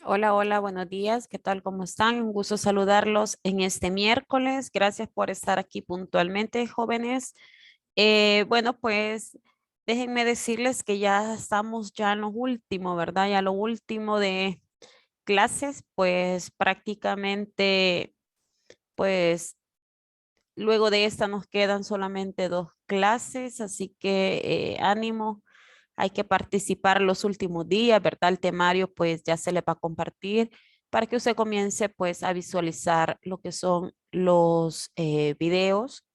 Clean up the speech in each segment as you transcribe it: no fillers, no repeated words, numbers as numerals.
Hola, hola, buenos días. ¿Qué tal? ¿Cómo están? Un gusto saludarlos en este miércoles. Gracias por estar aquí puntualmente, jóvenes. Bueno, pues déjenme decirles que ya estamos ya en lo último, ¿verdad? Ya lo último de clases, pues prácticamente, pues luego de esta nos quedan solamente dos clases, así que ánimo. Hay que participar los últimos días, ¿verdad? El temario pues ya se le va a compartir para que usted comience pues a visualizar lo que son los videos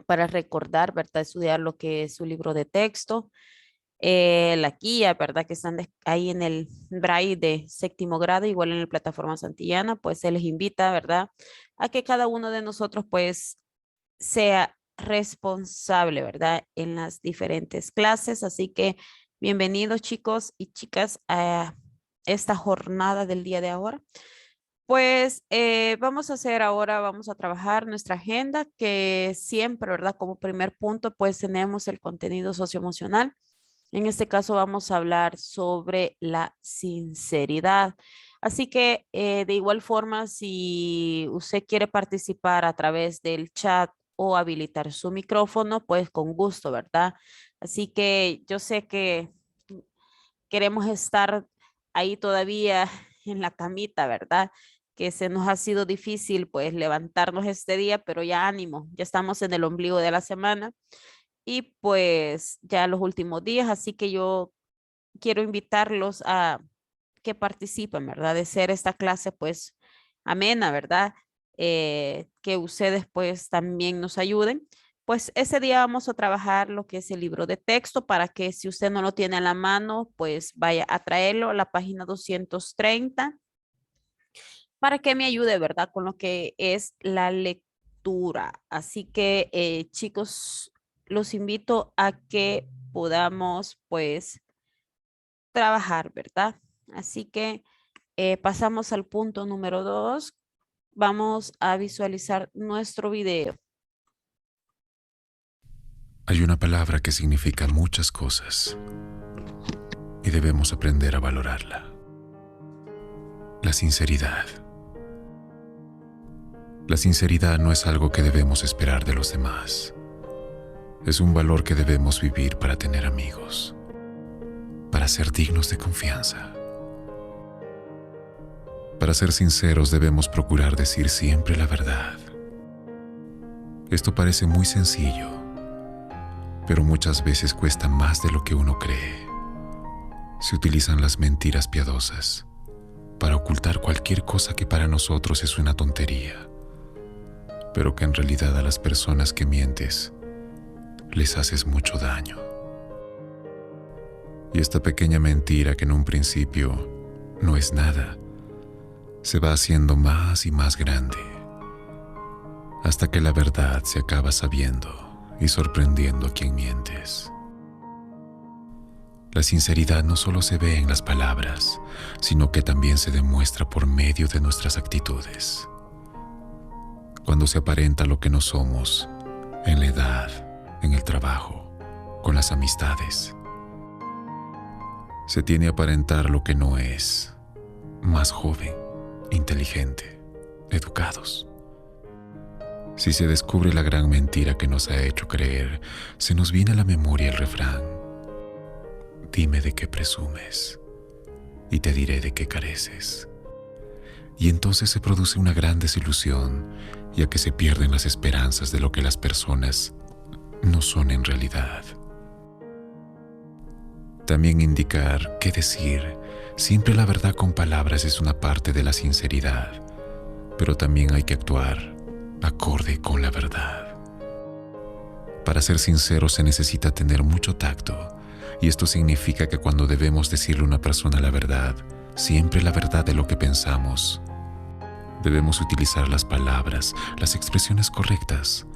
para recordar, ¿verdad? Estudiar lo que es su libro de texto, la guía, ¿verdad? Que están ahí en el Braille de séptimo grado, igual en la plataforma Santillana, pues se les invita, ¿verdad? A que cada uno de nosotros pues sea responsable, ¿verdad? En las diferentes clases. Así que bienvenidos chicos y chicas a esta jornada del día de ahora. Pues vamos a hacer ahora, vamos a trabajar nuestra agenda, que siempre, ¿verdad? Como primer punto, pues tenemos el contenido socioemocional. En este caso vamos a hablar sobre la sinceridad. Así que de igual forma, si usted quiere participar a través del chat o habilitar su micrófono, pues con gusto, ¿verdad? Así que yo sé que queremos estar ahí todavía en la camita, ¿verdad? Que se nos ha sido difícil pues levantarnos este día, pero ya ánimo, ya estamos en el ombligo de la semana y pues ya los últimos días, así que yo quiero invitarlos a que participen, ¿verdad? De ser esta clase pues amena, ¿verdad? Que ustedes pues también nos ayuden. Pues ese día vamos a trabajar lo que es el libro de texto para que si usted no lo tiene a la mano, pues vaya a traerlo a la página 230 para que me ayude, ¿verdad? Con lo que es la lectura. Así que chicos, los invito a que podamos pues trabajar, ¿verdad? Así que pasamos al punto número 2. Vamos a visualizar nuestro video. Hay una palabra que significa muchas cosas y debemos aprender a valorarla. La sinceridad. La sinceridad no es algo que debemos esperar de los demás. Es un valor que debemos vivir para tener amigos, para ser dignos de confianza. Para ser sinceros debemos procurar decir siempre la verdad. Esto parece muy sencillo, pero muchas veces cuesta más de lo que uno cree. Se utilizan las mentiras piadosas para ocultar cualquier cosa que para nosotros es una tontería, pero que en realidad a las personas que mientes les haces mucho daño. Y esta pequeña mentira que en un principio no es nada, se va haciendo más y más grande, hasta que la verdad se acaba sabiendo y sorprendiendo a quien mientes. La sinceridad no solo se ve en las palabras, sino que también se demuestra por medio de nuestras actitudes. Cuando se aparenta lo que no somos, en la edad, en el trabajo, con las amistades. Se tiene a aparentar lo que no es, más joven, inteligente, educados. Si se descubre la gran mentira que nos ha hecho creer, se nos viene a la memoria el refrán: dime de qué presumes y te diré de qué careces. Y entonces se produce una gran desilusión, ya que se pierden las esperanzas de lo que las personas no son en realidad. También indicar qué decir. Siempre la verdad con palabras es una parte de la sinceridad, pero también hay que actuar acorde con la verdad. Para ser sincero se necesita tener mucho tacto, y esto significa que cuando debemos decirle a una persona la verdad, siempre la verdad de lo que pensamos, debemos utilizar las palabras, las expresiones correctas,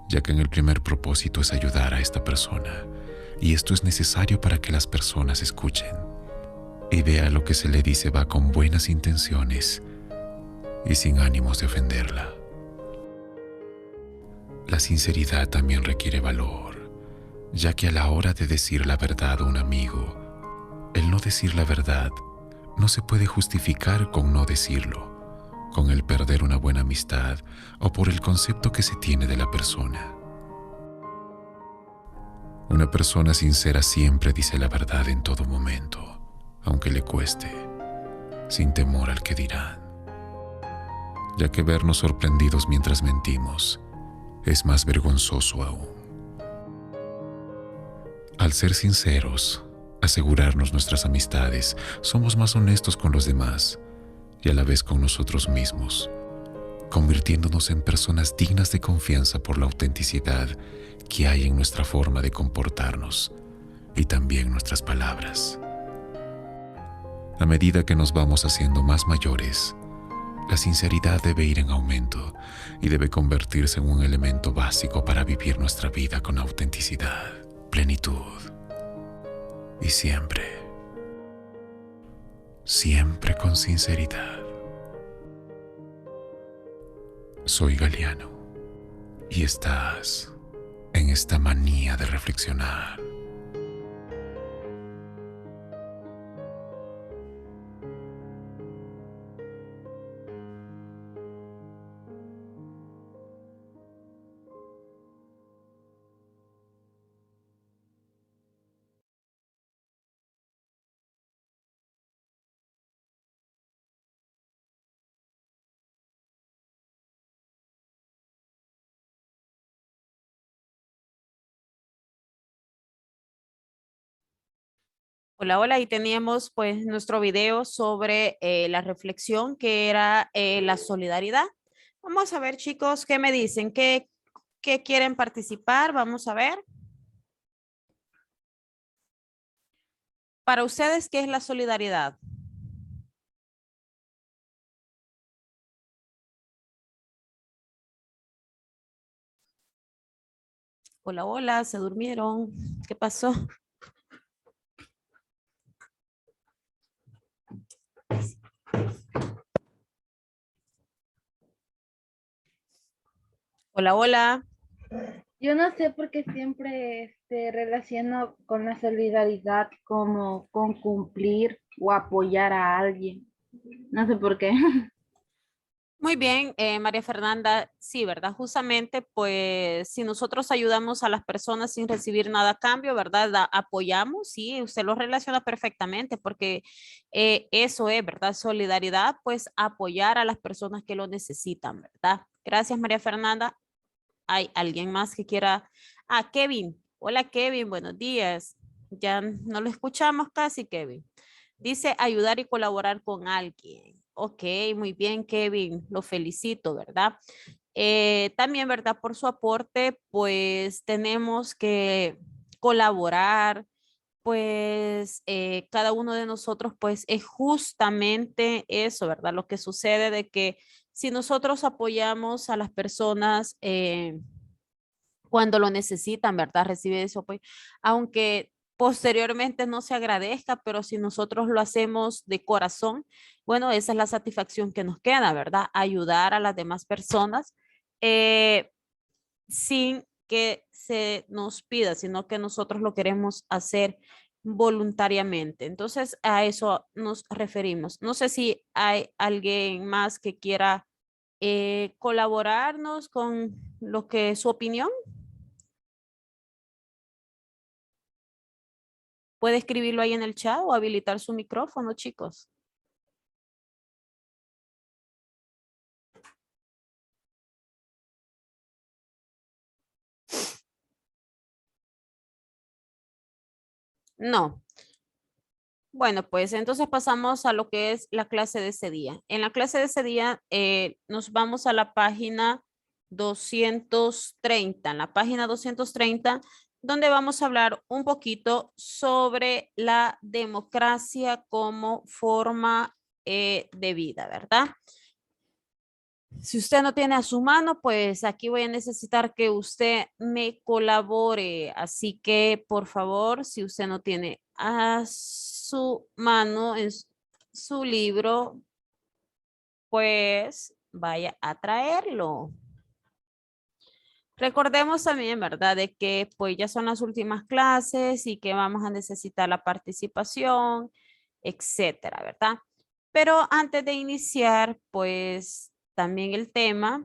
ya que en el primer propósito es ayudar a esta persona, y esto es necesario para que las personas escuchen y vean lo que se le dice va con buenas intenciones y sin ánimos de ofenderla. La sinceridad también requiere valor, ya que a la hora de decir la verdad a un amigo, el no decir la verdad no se puede justificar con no decirlo, con el perder una buena amistad o por el concepto que se tiene de la persona. Una persona sincera siempre dice la verdad en todo momento, aunque le cueste, sin temor al que dirán, ya que vernos sorprendidos mientras mentimos es más vergonzoso aún. Al ser sinceros, asegurarnos nuestras amistades, somos más honestos con los demás y a la vez con nosotros mismos, convirtiéndonos en personas dignas de confianza por la autenticidad que hay en nuestra forma de comportarnos y también nuestras palabras. A medida que nos vamos haciendo más mayores, la sinceridad debe ir en aumento y debe convertirse en un elemento básico para vivir nuestra vida con autenticidad, plenitud y siempre, siempre con sinceridad. Soy Galeano y estás en esta manía de reflexionar. Hola, hola, y teníamos pues nuestro video sobre la reflexión que era la solidaridad. Vamos a ver, chicos, ¿qué me dicen? ¿Qué quieren participar? Vamos a ver. Para ustedes, ¿qué es la solidaridad? Hola, hola, ¿se durmieron? ¿Qué pasó? Hola, hola. Yo no sé por qué siempre relaciono con la solidaridad como con cumplir o apoyar a alguien. No sé por qué. Muy bien, María Fernanda, sí, ¿verdad? Justamente, pues, si nosotros ayudamos a las personas sin recibir nada a cambio, ¿verdad? Apoyamos, sí, usted lo relaciona perfectamente, porque eso es, ¿verdad? Solidaridad, pues, apoyar a las personas que lo necesitan, ¿verdad? Gracias, María Fernanda. ¿Hay alguien más que quiera? Ah, Kevin. Hola, Kevin, buenos días. Ya no lo escuchamos casi, Kevin. Dice ayudar y colaborar con alguien. Ok, muy bien, Kevin. Lo felicito, ¿verdad? También, ¿verdad? Por su aporte, pues tenemos que colaborar, pues cada uno de nosotros, pues es justamente eso, ¿verdad? Lo que sucede de que si nosotros apoyamos a las personas cuando lo necesitan, ¿verdad? Recibe ese apoyo, aunque posteriormente no se agradezca, pero si nosotros lo hacemos de corazón, bueno, esa es la satisfacción que nos queda, ¿verdad? Ayudar a las demás personas eh, sin que se nos pida, sino que nosotros lo queremos hacer voluntariamente. Entonces, a eso nos referimos. No sé si hay alguien más que quiera colaborarnos con lo que es su opinión. Puede escribirlo ahí en el chat o habilitar su micrófono, chicos. No. Bueno, pues entonces pasamos a lo que es la clase de ese día. En la clase de ese día nos vamos a la página 230, en la página 230, donde vamos a hablar un poquito sobre la democracia como forma de vida, ¿verdad? Si usted no tiene a su mano, pues aquí voy a necesitar que usted me colabore. Así que, por favor, si usted no tiene a su mano en su libro, pues vaya a traerlo. Recordemos también, ¿verdad? De que pues ya son las últimas clases y que vamos a necesitar la participación, etcétera, ¿verdad? Pero antes de iniciar, pues también el tema,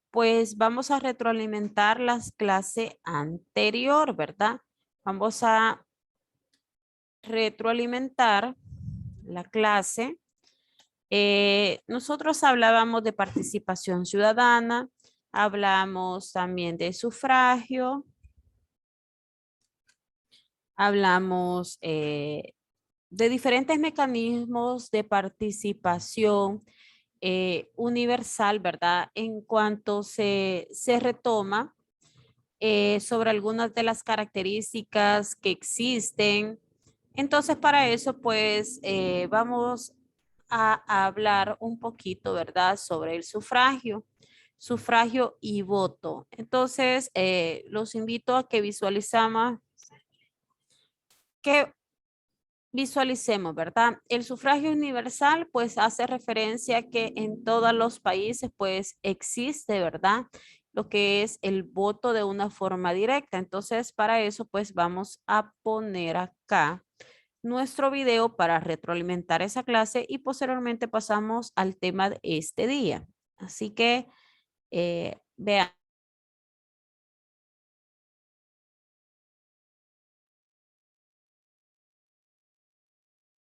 pues vamos a retroalimentar las clases anterior, ¿verdad? Vamos a retroalimentar la clase. Nosotros hablábamos de participación ciudadana, hablamos también de sufragio, hablamos de diferentes mecanismos de participación universal, ¿verdad? En cuanto se retoma sobre algunas de las características que existen. Entonces, para eso, pues, vamos a hablar un poquito, ¿verdad? Sobre el sufragio y voto. Entonces, los invito a que visualicemos, ¿verdad? El sufragio universal, pues, hace referencia a que en todos los países, pues, existe, ¿verdad? Lo que es el voto de una forma directa. Entonces, para eso, pues, vamos a poner acá nuestro video para retroalimentar esa clase y posteriormente pasamos al tema de este día. Así que vean.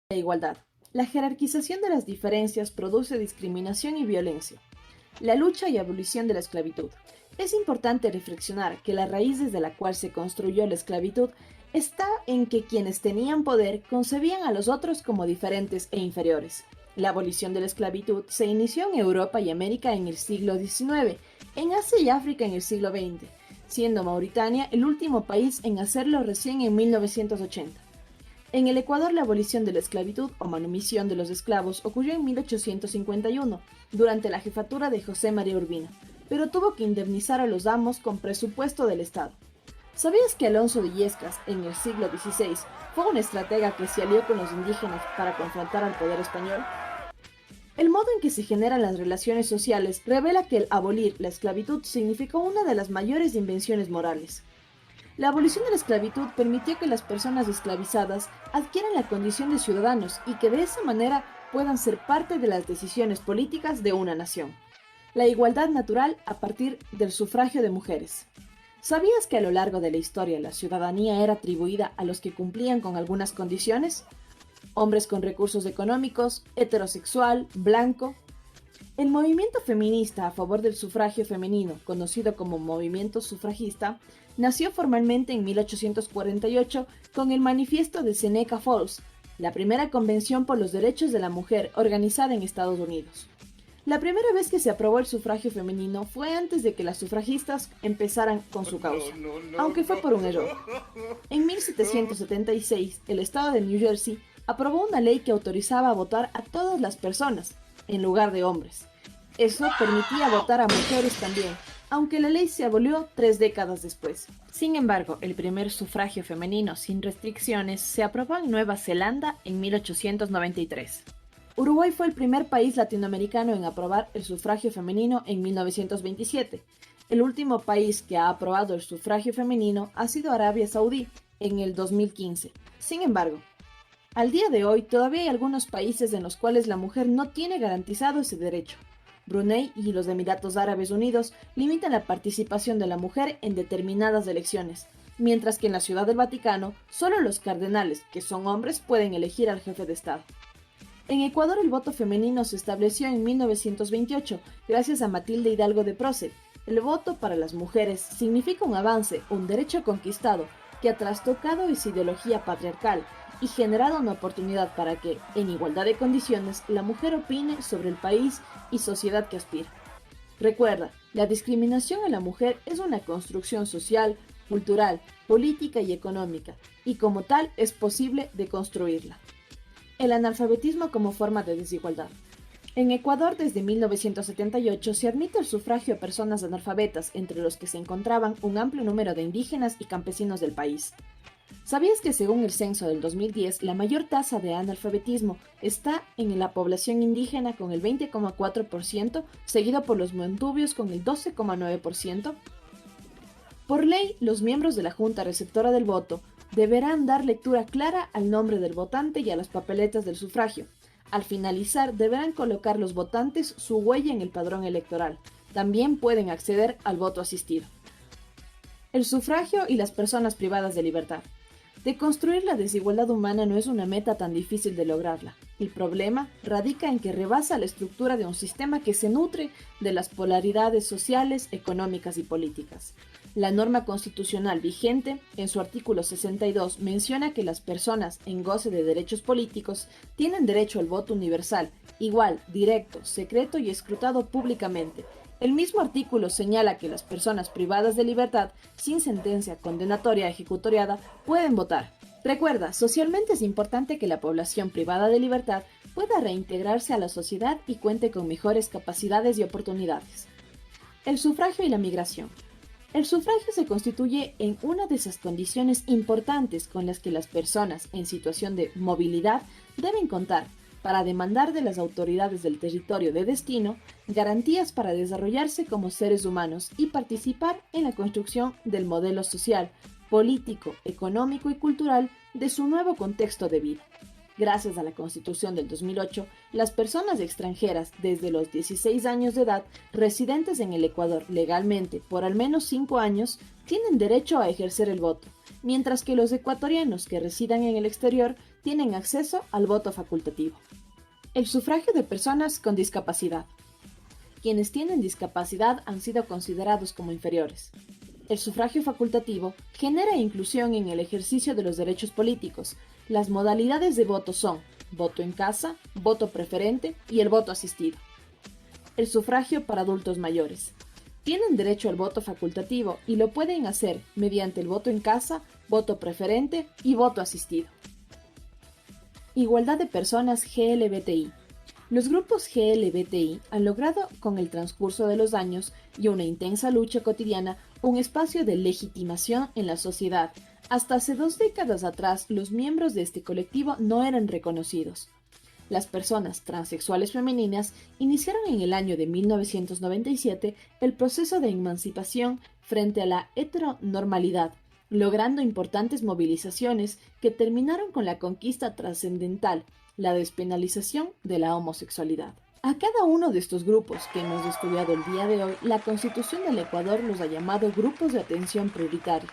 La igualdad. La jerarquización de las diferencias produce discriminación y violencia. La lucha y abolición de la esclavitud. Es importante reflexionar que la raíz desde la cual se construyó la esclavitud está en que quienes tenían poder concebían a los otros como diferentes e inferiores. La abolición de la esclavitud se inició en Europa y América en el siglo XIX, en Asia y África en el siglo XX, siendo Mauritania el último país en hacerlo recién en 1980. En el Ecuador, la abolición de la esclavitud o manumisión de los esclavos ocurrió en 1851, durante la jefatura de José María Urbina, pero tuvo que indemnizar a los amos con presupuesto del Estado. ¿Sabías que Alonso de Illescas, en el siglo XVI, fue un estratega que se alió con los indígenas para confrontar al poder español? El modo en que se generan las relaciones sociales revela que el abolir la esclavitud significó una de las mayores invenciones morales. La abolición de la esclavitud permitió que las personas esclavizadas adquieran la condición de ciudadanos y que de esa manera puedan ser parte de las decisiones políticas de una nación. La igualdad natural a partir del sufragio de mujeres. ¿Sabías que a lo largo de la historia la ciudadanía era atribuida a los que cumplían con algunas condiciones? Hombres con recursos económicos, heterosexual, blanco. El movimiento feminista a favor del sufragio femenino, conocido como movimiento sufragista, nació formalmente en 1848 con el Manifiesto de Seneca Falls, la primera convención por los derechos de la mujer organizada en Estados Unidos. La primera vez que se aprobó el sufragio femenino fue antes de que las sufragistas empezaran con su causa, aunque fue por un error. En 1776, el estado de New Jersey aprobó una ley que autorizaba a votar a todas las personas, en lugar de hombres. Eso permitía votar a mujeres también, aunque la ley se abolió 3 décadas después. Sin embargo, el primer sufragio femenino sin restricciones se aprobó en Nueva Zelanda en 1893. Uruguay fue el primer país latinoamericano en aprobar el sufragio femenino en 1927. El último país que ha aprobado el sufragio femenino ha sido Arabia Saudí en el 2015. Sin embargo, al día de hoy todavía hay algunos países en los cuales la mujer no tiene garantizado ese derecho. Brunei y los Emiratos Árabes Unidos limitan la participación de la mujer en determinadas elecciones, mientras que en la Ciudad del Vaticano solo los cardenales, que son hombres, pueden elegir al jefe de Estado. En Ecuador el voto femenino se estableció en 1928 gracias a Matilde Hidalgo de Prócer. El voto para las mujeres significa un avance, un derecho conquistado que ha trastocado esa ideología patriarcal y generado una oportunidad para que, en igualdad de condiciones, la mujer opine sobre el país y sociedad que aspira. Recuerda, la discriminación a la mujer es una construcción social, cultural, política y económica, y como tal es posible deconstruirla. El analfabetismo como forma de desigualdad. En Ecuador, desde 1978, se admite el sufragio a personas analfabetas, entre los que se encontraban un amplio número de indígenas y campesinos del país. ¿Sabías que según el censo del 2010, la mayor tasa de analfabetismo está en la población indígena con el 20,4%, seguido por los montubios con el 12,9%? Por ley, los miembros de la Junta Receptora del Voto deberán dar lectura clara al nombre del votante y a las papeletas del sufragio. Al finalizar, deberán colocar los votantes su huella en el padrón electoral. También pueden acceder al voto asistido. El sufragio y las personas privadas de libertad. Deconstruir la desigualdad humana no es una meta tan difícil de lograrla. El problema radica en que rebasa la estructura de un sistema que se nutre de las polaridades sociales, económicas y políticas. La norma constitucional vigente, en su artículo 62, menciona que las personas en goce de derechos políticos tienen derecho al voto universal, igual, directo, secreto y escrutado públicamente. El mismo artículo señala que las personas privadas de libertad, sin sentencia condenatoria ejecutoriada, pueden votar. Recuerda, socialmente es importante que la población privada de libertad pueda reintegrarse a la sociedad y cuente con mejores capacidades y oportunidades. El sufragio y la migración. El sufragio se constituye en una de esas condiciones importantes con las que las personas en situación de movilidad deben contar para demandar de las autoridades del territorio de destino garantías para desarrollarse como seres humanos y participar en la construcción del modelo social, político, económico y cultural de su nuevo contexto de vida. Gracias a la Constitución del 2008, las personas extranjeras desde los 16 años de edad residentes en el Ecuador legalmente por al menos 5 años tienen derecho a ejercer el voto, mientras que los ecuatorianos que residan en el exterior tienen acceso al voto facultativo. El sufragio de personas con discapacidad. Quienes tienen discapacidad han sido considerados como inferiores. El sufragio facultativo genera inclusión en el ejercicio de los derechos políticos. Las modalidades de voto son voto en casa, voto preferente y el voto asistido. El sufragio para adultos mayores. Tienen derecho al voto facultativo y lo pueden hacer mediante el voto en casa, voto preferente y voto asistido. Igualdad de personas GLBTI. Los grupos GLBTI han logrado, con el transcurso de los años y una intensa lucha cotidiana, un espacio de legitimación en la sociedad. Hasta hace 2 décadas atrás, los miembros de este colectivo no eran reconocidos. Las personas transexuales femeninas iniciaron en el año de 1997 el proceso de emancipación frente a la heteronormalidad, logrando importantes movilizaciones que terminaron con la conquista trascendental, la despenalización de la homosexualidad. A cada uno de estos grupos que hemos estudiado el día de hoy, la Constitución del Ecuador los ha llamado grupos de atención prioritaria.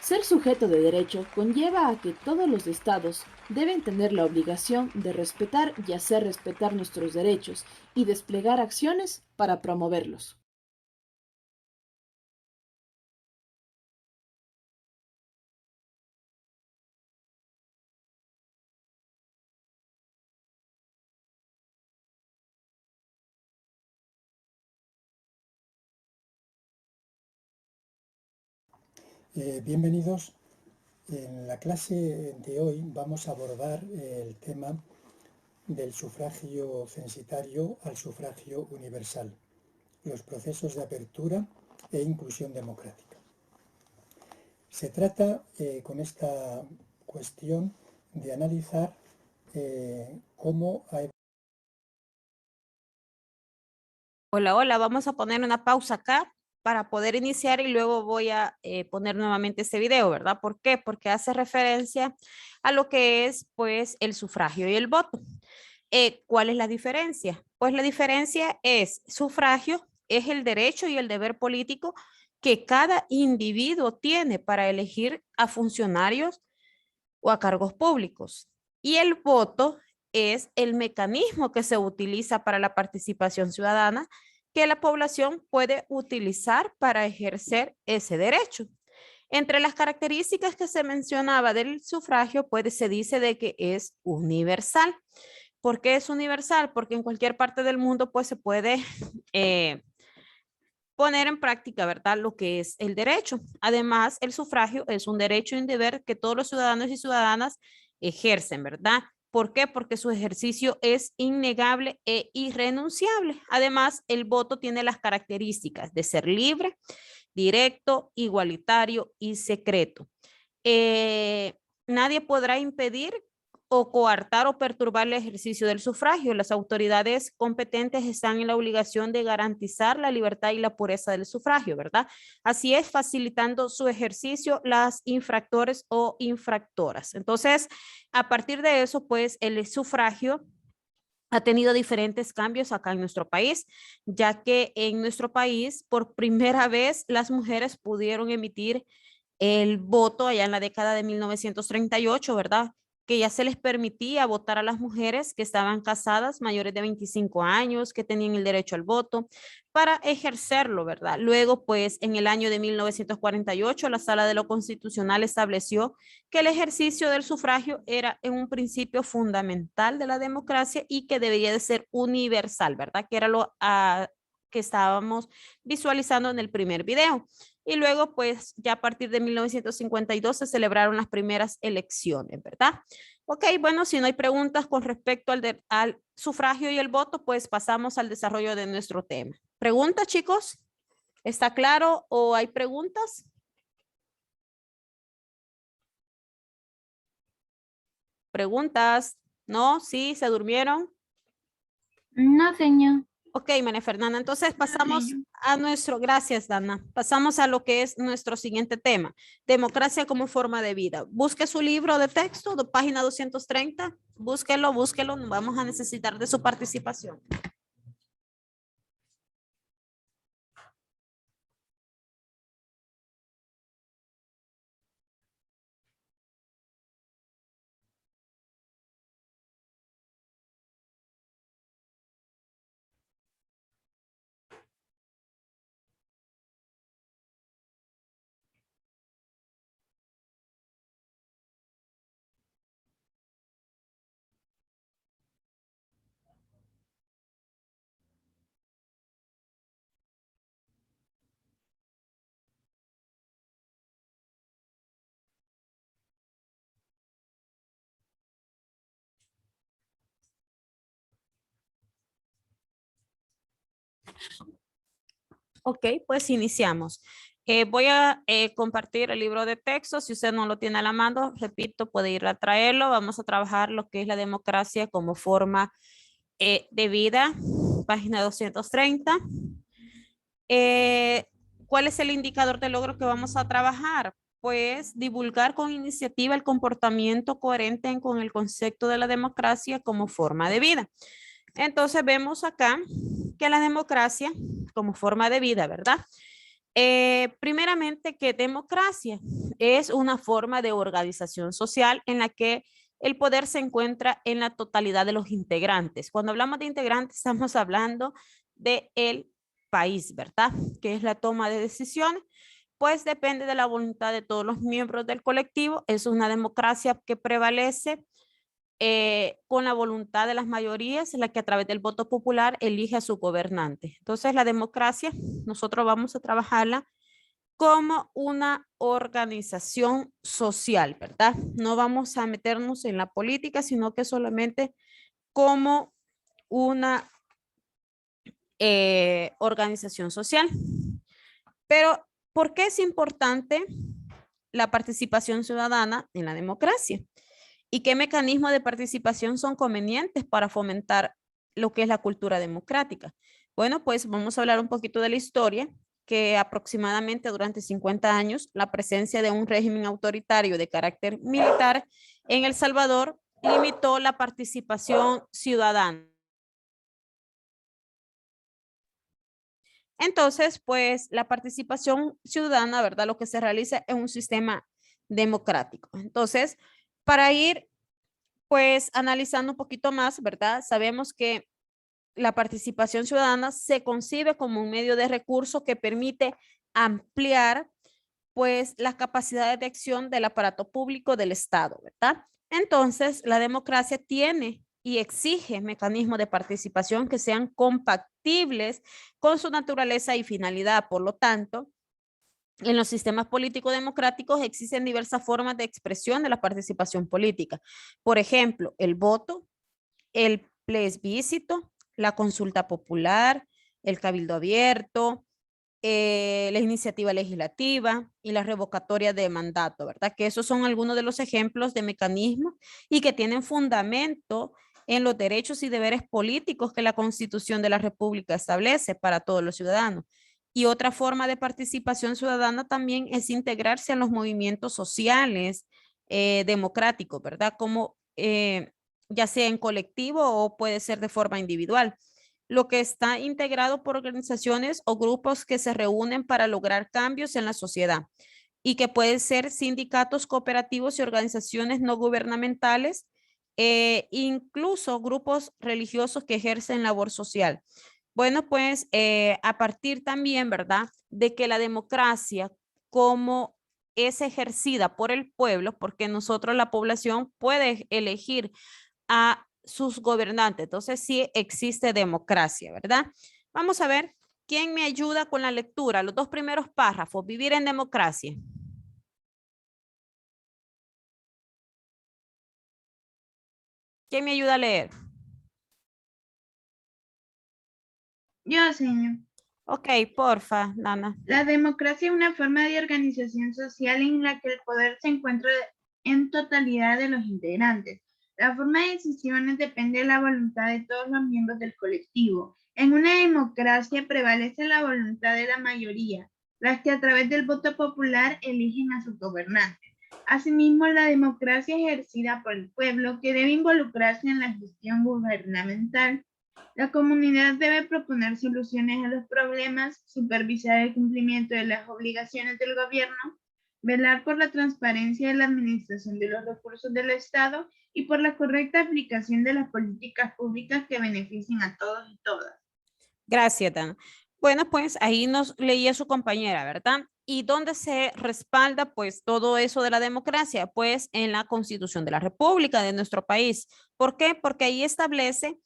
Ser sujeto de derecho conlleva a que todos los estados deben tener la obligación de respetar y hacer respetar nuestros derechos y desplegar acciones para promoverlos. Bienvenidos. En la clase de hoy vamos a abordar el tema del sufragio censitario al sufragio universal, los procesos de apertura e inclusión democrática. Se trata con esta cuestión de analizar cómo ha... Hola, vamos a poner una pausa acá para poder iniciar y luego voy a poner nuevamente este video, ¿verdad? ¿Por qué? Porque hace referencia a lo que es, pues, el sufragio y el voto. ¿Cuál es la diferencia? Pues la diferencia es, sufragio es el derecho y el deber político que cada individuo tiene para elegir a funcionarios o a cargos públicos. Y el voto es el mecanismo que se utiliza para la participación ciudadana que la población puede utilizar para ejercer ese derecho. Entre las características que se mencionaba del sufragio, pues se dice de que es universal. ¿Por qué es universal? Porque en cualquier parte del mundo pues se puede poner en práctica, ¿verdad? Lo que es el derecho. Además, el sufragio es un derecho y un deber que todos los ciudadanos y ciudadanas ejercen, ¿verdad? ¿Por qué? Porque su ejercicio es innegable e irrenunciable. Además, el voto tiene las características de ser libre, directo, igualitario y secreto. Nadie podrá impedir o coartar o perturbar el ejercicio del sufragio. Las autoridades competentes están en la obligación de garantizar la libertad y la pureza del sufragio, ¿verdad? Así es, facilitando su ejercicio las infractores o infractoras. Entonces, a partir de eso, pues el sufragio ha tenido diferentes cambios acá en nuestro país, ya que en nuestro país por primera vez las mujeres pudieron emitir el voto allá en la década de 1938, ¿verdad? Que ya se les permitía votar a las mujeres que estaban casadas mayores de 25 años, que tenían el derecho al voto, para ejercerlo, ¿verdad? Luego, pues, en el año de 1948, la Sala de lo Constitucional estableció que el ejercicio del sufragio era en un principio fundamental de la democracia y que debería de ser universal, ¿verdad? Que era lo que estábamos visualizando en el primer video. Y luego, pues, ya a partir de 1952 se celebraron las primeras elecciones, ¿verdad? Ok, bueno, si no hay preguntas con respecto al sufragio y el voto, pues pasamos al desarrollo de nuestro tema. ¿Preguntas, chicos? ¿Está claro o hay preguntas? ¿Preguntas? ¿No? ¿Sí? ¿Se durmieron? No, señor. Ok, María Fernanda, entonces pasamos a gracias, Dana, pasamos a lo que es nuestro siguiente tema, democracia como forma de vida. Busque su libro de texto, de página 230, búsquelo, vamos a necesitar de su participación. Ok, pues iniciamos. Voy a compartir el libro de texto. Si usted no lo tiene a la mano, repito, puede ir a traerlo. Vamos a trabajar lo que es la democracia como forma de vida, página 230. ¿Cuál es el indicador de logro que vamos a trabajar? Pues divulgar con iniciativa el comportamiento coherente con el concepto de la democracia como forma de vida. Entonces vemos acá que la democracia como forma de vida, ¿verdad? Primeramente que democracia es una forma de organización social en la que el poder se encuentra en la totalidad de los integrantes. Cuando hablamos de integrantes estamos hablando de el país, ¿verdad? Que es la toma de decisiones, pues depende de la voluntad de todos los miembros del colectivo. Es una democracia que prevalece con la voluntad de las mayorías, la que a través del voto popular elige a su gobernante. Entonces, la democracia, nosotros vamos a trabajarla como una organización social, ¿verdad? No vamos a meternos en la política, sino que solamente como una organización social. Pero, ¿por qué es importante la participación ciudadana en la democracia? ¿Y qué mecanismos de participación son convenientes para fomentar lo que es la cultura democrática? Bueno, pues vamos a hablar un poquito de la historia, que aproximadamente durante 50 años la presencia de un régimen autoritario de carácter militar en El Salvador limitó la participación ciudadana. Entonces, pues la participación ciudadana, ¿verdad? Lo que se realiza es un sistema democrático. Entonces, para ir pues analizando un poquito más, ¿verdad? Sabemos que la participación ciudadana se concibe como un medio de recurso que permite ampliar pues las capacidades de acción del aparato público del Estado, ¿verdad? Entonces, la democracia tiene y exige mecanismos de participación que sean compatibles con su naturaleza y finalidad. Por lo tanto, en los sistemas políticos democráticos existen diversas formas de expresión de la participación política. Por ejemplo, el voto, el plebiscito, la consulta popular, el cabildo abierto, la iniciativa legislativa y la revocatoria de mandato, ¿verdad? Que esos son algunos de los ejemplos de mecanismos y que tienen fundamento en los derechos y deberes políticos que la Constitución de la República establece para todos los ciudadanos. Y otra forma de participación ciudadana también es integrarse en los movimientos sociales democráticos, ¿verdad? Como ya sea en colectivo o puede ser de forma individual, lo que está integrado por organizaciones o grupos que se reúnen para lograr cambios en la sociedad y que pueden ser sindicatos, cooperativos y organizaciones no gubernamentales, incluso grupos religiosos que ejercen labor social. Bueno, pues a partir también, ¿verdad?, de que la democracia como es ejercida por el pueblo, porque nosotros la población puede elegir a sus gobernantes. Entonces sí existe democracia, ¿verdad? Vamos a ver quién me ayuda con la lectura. Los dos primeros párrafos, vivir en democracia. ¿Quién me ayuda a leer? Yo, señor. Ok, porfa, Nana. La democracia es una forma de organización social en la que el poder se encuentra en totalidad de los integrantes. La forma de decisiones depende de la voluntad de todos los miembros del colectivo. En una democracia prevalece la voluntad de la mayoría, las que a través del voto popular eligen a sus gobernantes. Asimismo, la democracia es ejercida por el pueblo, que debe involucrarse en la gestión gubernamental. La comunidad debe proponer soluciones a los problemas, supervisar el cumplimiento de las obligaciones del gobierno, velar por la transparencia de la administración de los recursos del Estado y por la correcta aplicación de las políticas públicas que beneficien a todos y todas. Gracias, Dana. Bueno, pues ahí nos leía su compañera, ¿verdad? ¿Y dónde se respalda pues todo eso de la democracia? Pues en la Constitución de la República de nuestro país. ¿Por qué? Porque ahí establece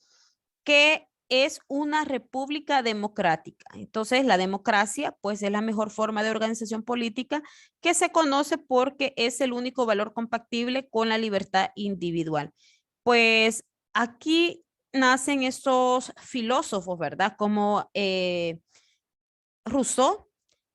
que es una república democrática. Entonces, la democracia, pues, es la mejor forma de organización política que se conoce porque es el único valor compatible con la libertad individual. Pues aquí nacen estos filósofos, ¿verdad? Como Rousseau,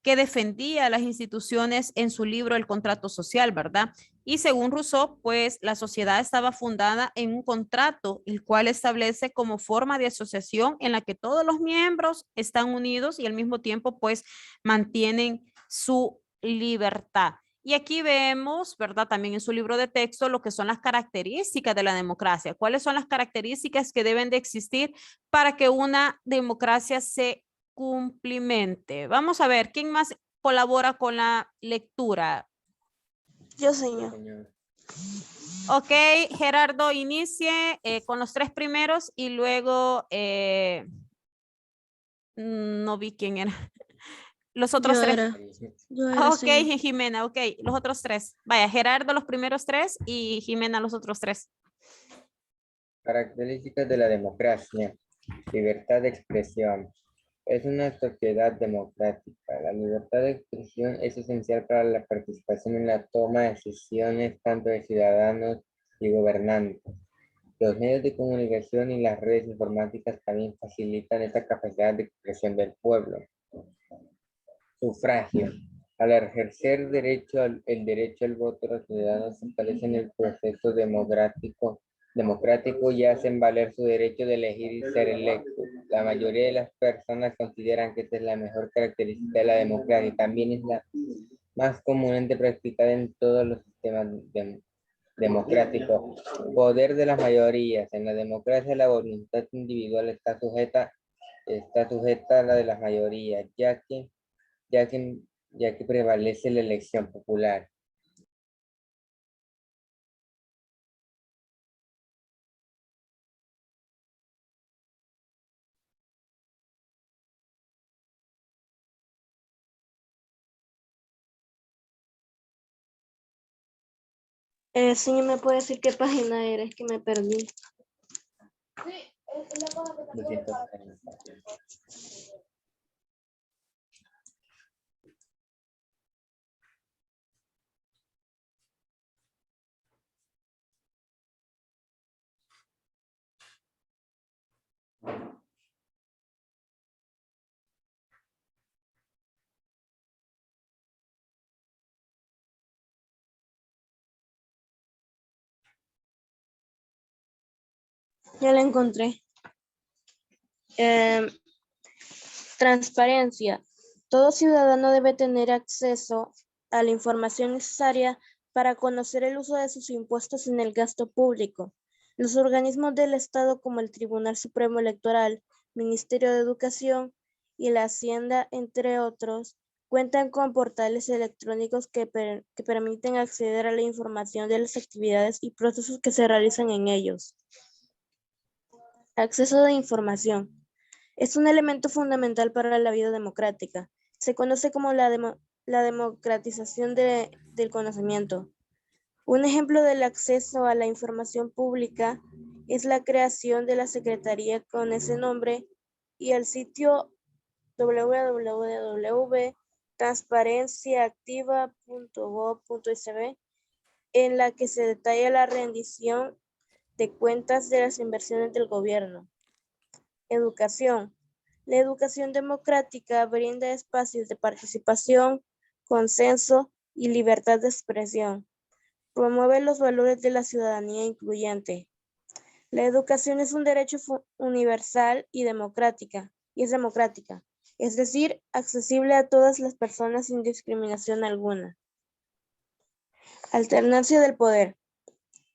que defendía las instituciones en su libro El contrato social, ¿verdad? Y según Rousseau, pues la sociedad estaba fundada en un contrato, el cual establece como forma de asociación en la que todos los miembros están unidos y al mismo tiempo, pues, mantienen su libertad. Y aquí vemos, ¿verdad? También en su libro de texto lo que son las características de la democracia. ¿Cuáles son las características que deben de existir para que una democracia se cumplimente? Vamos a ver, ¿quién más colabora con la lectura? Yo, señor. Ok, Gerardo, inicie con los tres primeros y luego no vi quién era. Los otros Yo tres. era. Yo era, Ok, señor. Jimena, ok, los otros tres. Vaya, Gerardo los primeros tres y Jimena los otros tres. Características de la democracia. Libertad de expresión. Es una sociedad democrática. La libertad de expresión es esencial para la participación en la toma de decisiones tanto de ciudadanos y gobernantes. Los medios de comunicación y las redes informáticas también facilitan esta capacidad de expresión del pueblo. Sufragio. Al ejercer el derecho al voto, los ciudadanos fortalecen el proceso democrático y hacen valer su derecho de elegir y ser electos. La mayoría de las personas consideran que esta es la mejor característica de la democracia y también es la más comúnmente practicada en todos los sistemas democráticos. Poder de las mayorías. En la democracia la voluntad individual está sujeta a la de las mayorías, ya que prevalece la elección popular. Señor, ¿me puede decir qué página era? Es que me perdí. 230. Ya la encontré. Em, Transparencia. Todo ciudadano debe tener acceso a la información necesaria para conocer el uso de sus impuestos en el gasto público. Los organismos del Estado como el Tribunal Supremo Electoral, Ministerio de Educación y la Hacienda, entre otros, cuentan con portales electrónicos que permiten acceder a la información de las actividades y procesos que se realizan en ellos. Acceso de información. Es un elemento fundamental para la vida democrática. Se conoce como la democratización del conocimiento. Un ejemplo del acceso a la información pública es la creación de la secretaría con ese nombre y el sitio www.transparenciaactiva.gov.sb, en la que se detalla la rendición de cuentas de las inversiones del gobierno. Educación. La educación democrática brinda espacios de participación, consenso y libertad de expresión. Promueve los valores de la ciudadanía incluyente. La educación es un derecho universal y es democrática, es decir, accesible a todas las personas sin discriminación alguna. Alternancia del poder.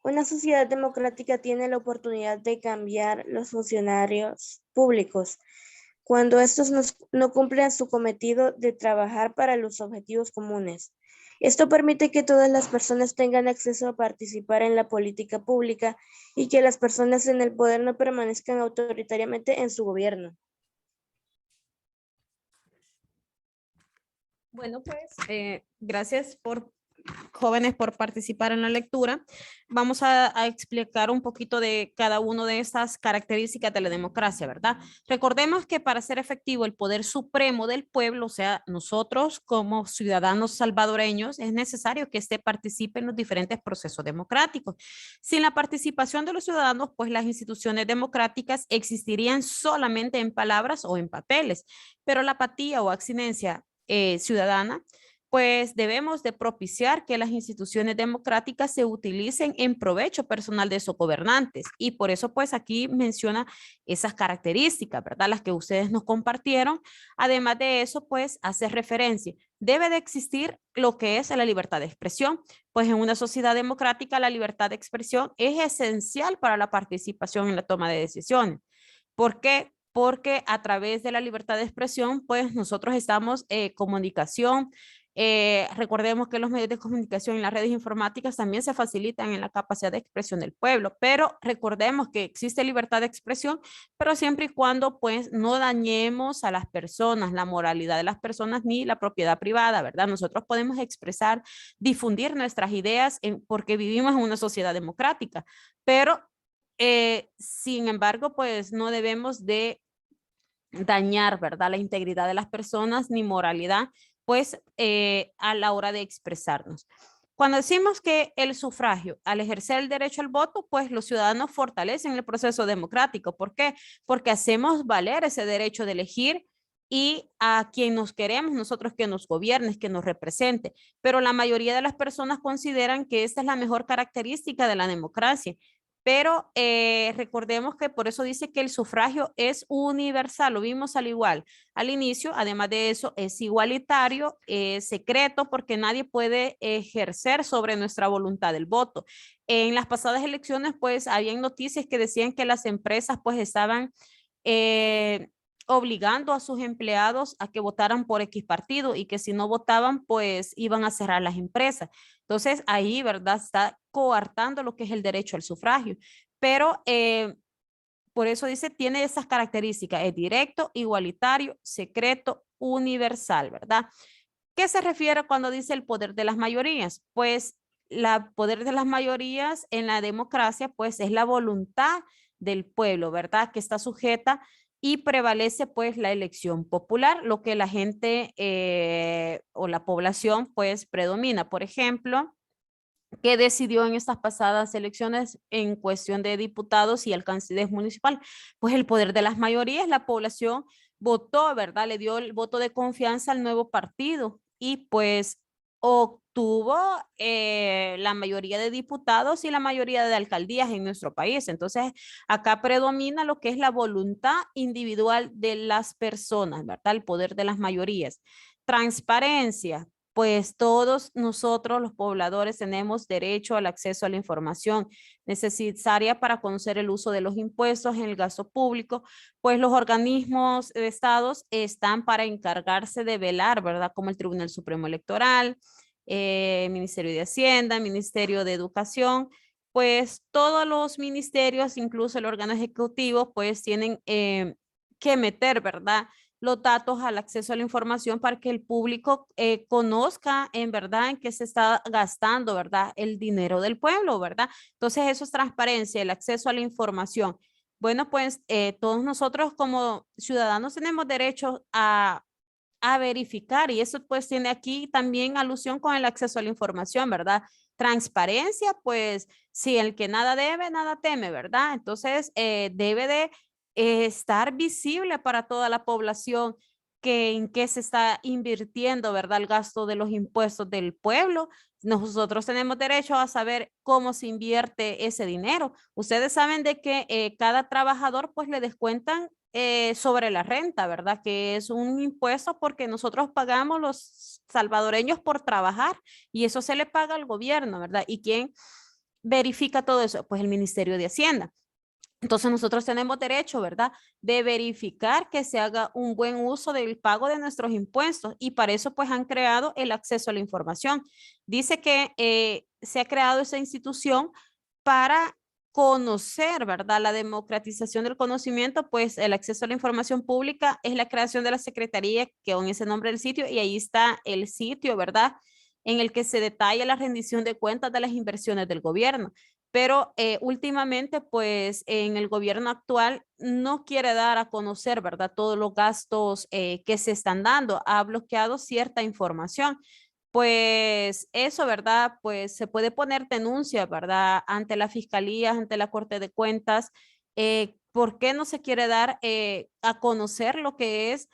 Una sociedad democrática tiene la oportunidad de cambiar los funcionarios públicos cuando estos no cumplen su cometido de trabajar para los objetivos comunes. Esto permite que todas las personas tengan acceso a participar en la política pública y que las personas en el poder no permanezcan autoritariamente en su gobierno. Bueno, pues gracias jóvenes por participar en la lectura. Vamos a explicar un poquito de cada una de estas características de la democracia, ¿verdad? Recordemos que para ser efectivo el poder supremo del pueblo, o sea, nosotros como ciudadanos salvadoreños, es necesario que éste participe en los diferentes procesos democráticos. Sin la participación de los ciudadanos, pues las instituciones democráticas existirían solamente en palabras o en papeles, pero la apatía o abstinencia ciudadana, pues debemos de propiciar que las instituciones democráticas se utilicen en provecho personal de sus gobernantes. Y por eso, pues aquí menciona esas características, ¿verdad? Las que ustedes nos compartieron. Además de eso, pues hace referencia. Debe de existir lo que es la libertad de expresión. Pues en una sociedad democrática, la libertad de expresión es esencial para la participación en la toma de decisiones. ¿Por qué? Porque a través de la libertad de expresión, pues nosotros estamos en comunicación. Recordemos que los medios de comunicación y las redes informáticas también se facilitan en la capacidad de expresión del pueblo, pero recordemos que existe libertad de expresión, pero siempre y cuando pues no dañemos a las personas, la moralidad de las personas ni la propiedad privada, ¿verdad? Nosotros podemos expresar, difundir nuestras ideas porque vivimos en una sociedad democrática, pero sin embargo, pues no debemos de dañar, ¿verdad? La integridad de las personas ni moralidad, pues a la hora de expresarnos. Cuando decimos que el sufragio, al ejercer el derecho al voto, pues los ciudadanos fortalecen el proceso democrático. ¿Por qué? Porque hacemos valer ese derecho de elegir y a quien nos queremos, nosotros que nos gobierne, que nos represente. Pero la mayoría de las personas consideran que esta es la mejor característica de la democracia. Pero recordemos que por eso dice que el sufragio es universal, lo vimos al igual al inicio, además de eso es igualitario, secreto, porque nadie puede ejercer sobre nuestra voluntad el voto. En las pasadas elecciones, pues, habían noticias que decían que las empresas, pues, estaban obligando a sus empleados a que votaran por X partido y que si no votaban, pues, iban a cerrar las empresas. Entonces, ahí, ¿verdad? Está coartando lo que es el derecho al sufragio. Pero por eso dice, tiene esas características, es directo, igualitario, secreto, universal, ¿verdad? ¿Qué se refiere cuando dice el poder de las mayorías? Pues el poder de las mayorías en la democracia, pues es la voluntad del pueblo, ¿verdad? Que está sujeta y prevalece pues la elección popular, lo que la gente o la población pues predomina. Por ejemplo, ¿qué decidió en estas pasadas elecciones en cuestión de diputados y alcaldes municipal? Pues el poder de las mayorías, la población votó, ¿verdad? Le dio el voto de confianza al nuevo partido y pues obtuvo la mayoría de diputados y la mayoría de alcaldías en nuestro país. Entonces, acá predomina lo que es la voluntad individual de las personas, ¿verdad? El poder de las mayorías. Transparencia. Pues todos nosotros, los pobladores, tenemos derecho al acceso a la información necesaria para conocer el uso de los impuestos en el gasto público, pues los organismos de estados están para encargarse de velar, ¿verdad? Como el Tribunal Supremo Electoral, Ministerio de Hacienda, Ministerio de Educación, pues todos los ministerios, incluso el órgano ejecutivo, pues tienen que meter, ¿verdad? Los datos al acceso a la información para que el público conozca en verdad en qué se está gastando, ¿verdad? El dinero del pueblo, ¿verdad? Entonces eso es transparencia, el acceso a la información. Bueno, pues todos nosotros como ciudadanos tenemos derecho a verificar y eso pues tiene aquí también alusión con el acceso a la información, ¿verdad? Transparencia, pues si el que nada debe, nada teme, ¿verdad? Entonces debe de estar visible para toda la población que en qué se está invirtiendo, ¿verdad? El gasto de los impuestos del pueblo. Nosotros tenemos derecho a saber cómo se invierte ese dinero. Ustedes saben de que cada trabajador pues le descuentan sobre la renta, ¿verdad? Que es un impuesto porque nosotros pagamos los salvadoreños por trabajar y eso se le paga al gobierno, ¿verdad? ¿Y quién verifica todo eso? Pues el Ministerio de Hacienda. Entonces nosotros tenemos derecho, ¿verdad? De verificar que se haga un buen uso del pago de nuestros impuestos y para eso pues han creado el acceso a la información. Dice que se ha creado esa institución para conocer, ¿verdad? La democratización del conocimiento, pues el acceso a la información pública es la creación de la Secretaría, que con ese nombre del sitio, y ahí está el sitio, ¿verdad? En el que se detalla la rendición de cuentas de las inversiones del gobierno. Pero últimamente, pues en el gobierno actual no quiere dar a conocer, ¿verdad? Todos los gastos que se están dando. Ha bloqueado cierta información. Pues eso, ¿verdad? Pues se puede poner denuncia, ¿verdad? Ante la fiscalía, ante la Corte de Cuentas. ¿Por qué no se quiere dar a conocer lo que es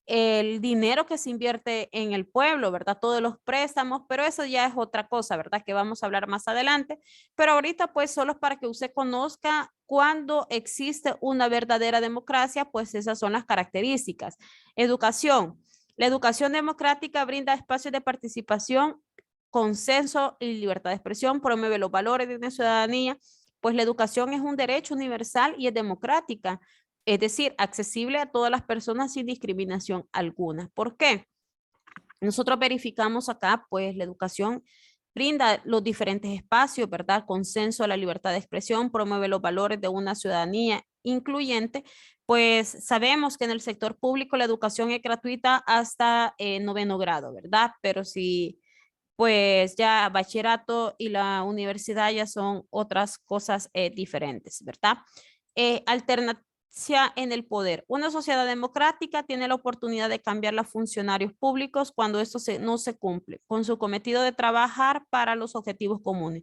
el dinero que se invierte en el pueblo, ¿verdad? Todos los préstamos, pero eso ya es otra cosa, ¿verdad? Que vamos a hablar más adelante. Pero ahorita, pues, solo es para que usted conozca cuando existe una verdadera democracia, pues esas son las características. Educación. La educación democrática brinda espacios de participación, consenso y libertad de expresión, promueve los valores de una ciudadanía, pues la educación es un derecho universal y es democrática, es decir, accesible a todas las personas sin discriminación alguna. ¿Por qué? Nosotros verificamos acá, pues la educación brinda los diferentes espacios, ¿verdad? Consenso a la libertad de expresión, promueve los valores de una ciudadanía incluyente, pues sabemos que en el sector público la educación es gratuita hasta noveno grado, ¿verdad? Pero si pues ya bachillerato y la universidad ya son otras cosas diferentes, ¿verdad? Alternancia en el poder. Una sociedad democrática tiene la oportunidad de cambiar los funcionarios públicos cuando esto no se cumple con su cometido de trabajar para los objetivos comunes.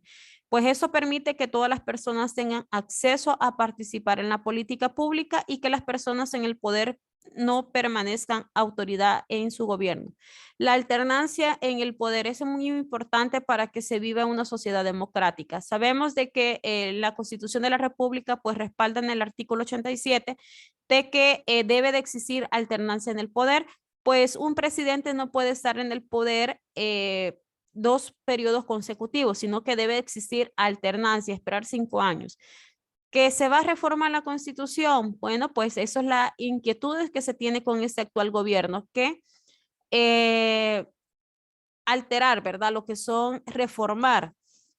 Pues eso permite que todas las personas tengan acceso a participar en la política pública y que las personas en el poder no permanezcan autoridad en su gobierno. La alternancia en el poder es muy importante para que se viva en una sociedad democrática. Sabemos de que la Constitución de la República pues respalda en el artículo 87 de que debe de existir alternancia en el poder, pues un presidente no puede estar en el poder dos periodos consecutivos, sino que debe existir alternancia, esperar 5 años. ¿Que se va a reformar la Constitución? Bueno, pues eso es la inquietud que se tiene con este actual gobierno, que alterar, ¿verdad? Lo que son reformar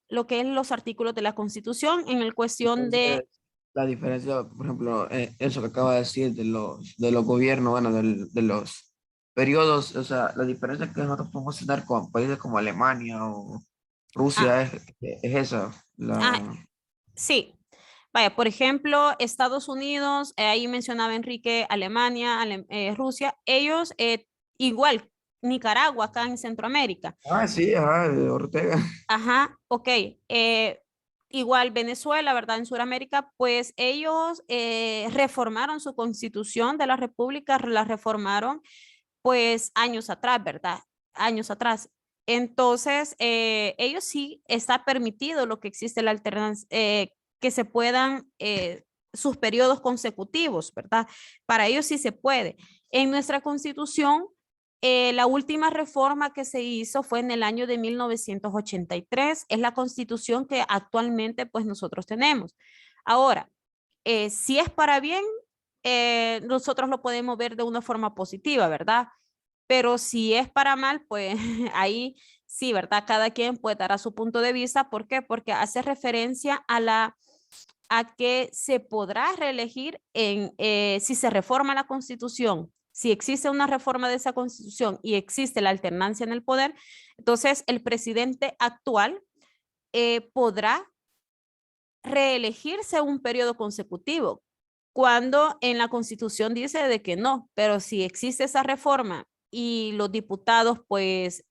lo que es los artículos de la Constitución en el cuestión de... Entonces, la diferencia, por ejemplo, eso que acaba de decir de los gobiernos, bueno, de los periodos, o sea, la diferencia que nosotros podemos tener con países como Alemania o Ah, Rusia es esa. ah, sí. Vaya, por ejemplo, Estados Unidos, ahí mencionaba Enrique, Alemania, Rusia, ellos igual, Nicaragua acá en Centroamérica. Ah, sí, ajá, de Ortega. Ajá, ok. Igual Venezuela, ¿verdad? En Sudamérica, pues ellos reformaron su constitución de la República, la reformaron pues años atrás, ¿verdad? Años atrás. Entonces, ellos sí está permitido lo que existe la alternancia, que se puedan sus periodos consecutivos, ¿verdad? Para ellos sí se puede. En nuestra constitución, la última reforma que se hizo fue en el año de 1983. Es la constitución que actualmente pues nosotros tenemos. Ahora, si es para bien, nosotros lo podemos ver de una forma positiva, ¿verdad? Pero si es para mal, pues ahí sí, ¿verdad? Cada quien puede dar a su punto de vista. ¿Por qué? Porque hace referencia a que se podrá reelegir si se reforma la Constitución. Si existe una reforma de esa Constitución y existe la alternancia en el poder, entonces el presidente actual podrá reelegirse un periodo consecutivo, cuando en la Constitución dice de que no, pero si existe esa reforma y los diputados pues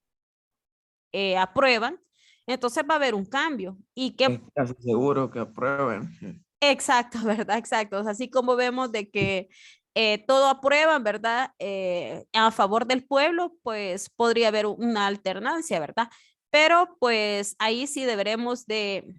aprueban, entonces va a haber un cambio. Y que Es casi seguro que aprueben. exacto, ¿verdad? Exacto. O sea, así como vemos de que todo aprueban, ¿verdad? A favor del pueblo, pues podría haber una alternancia, ¿verdad? Pero pues ahí sí deberemos de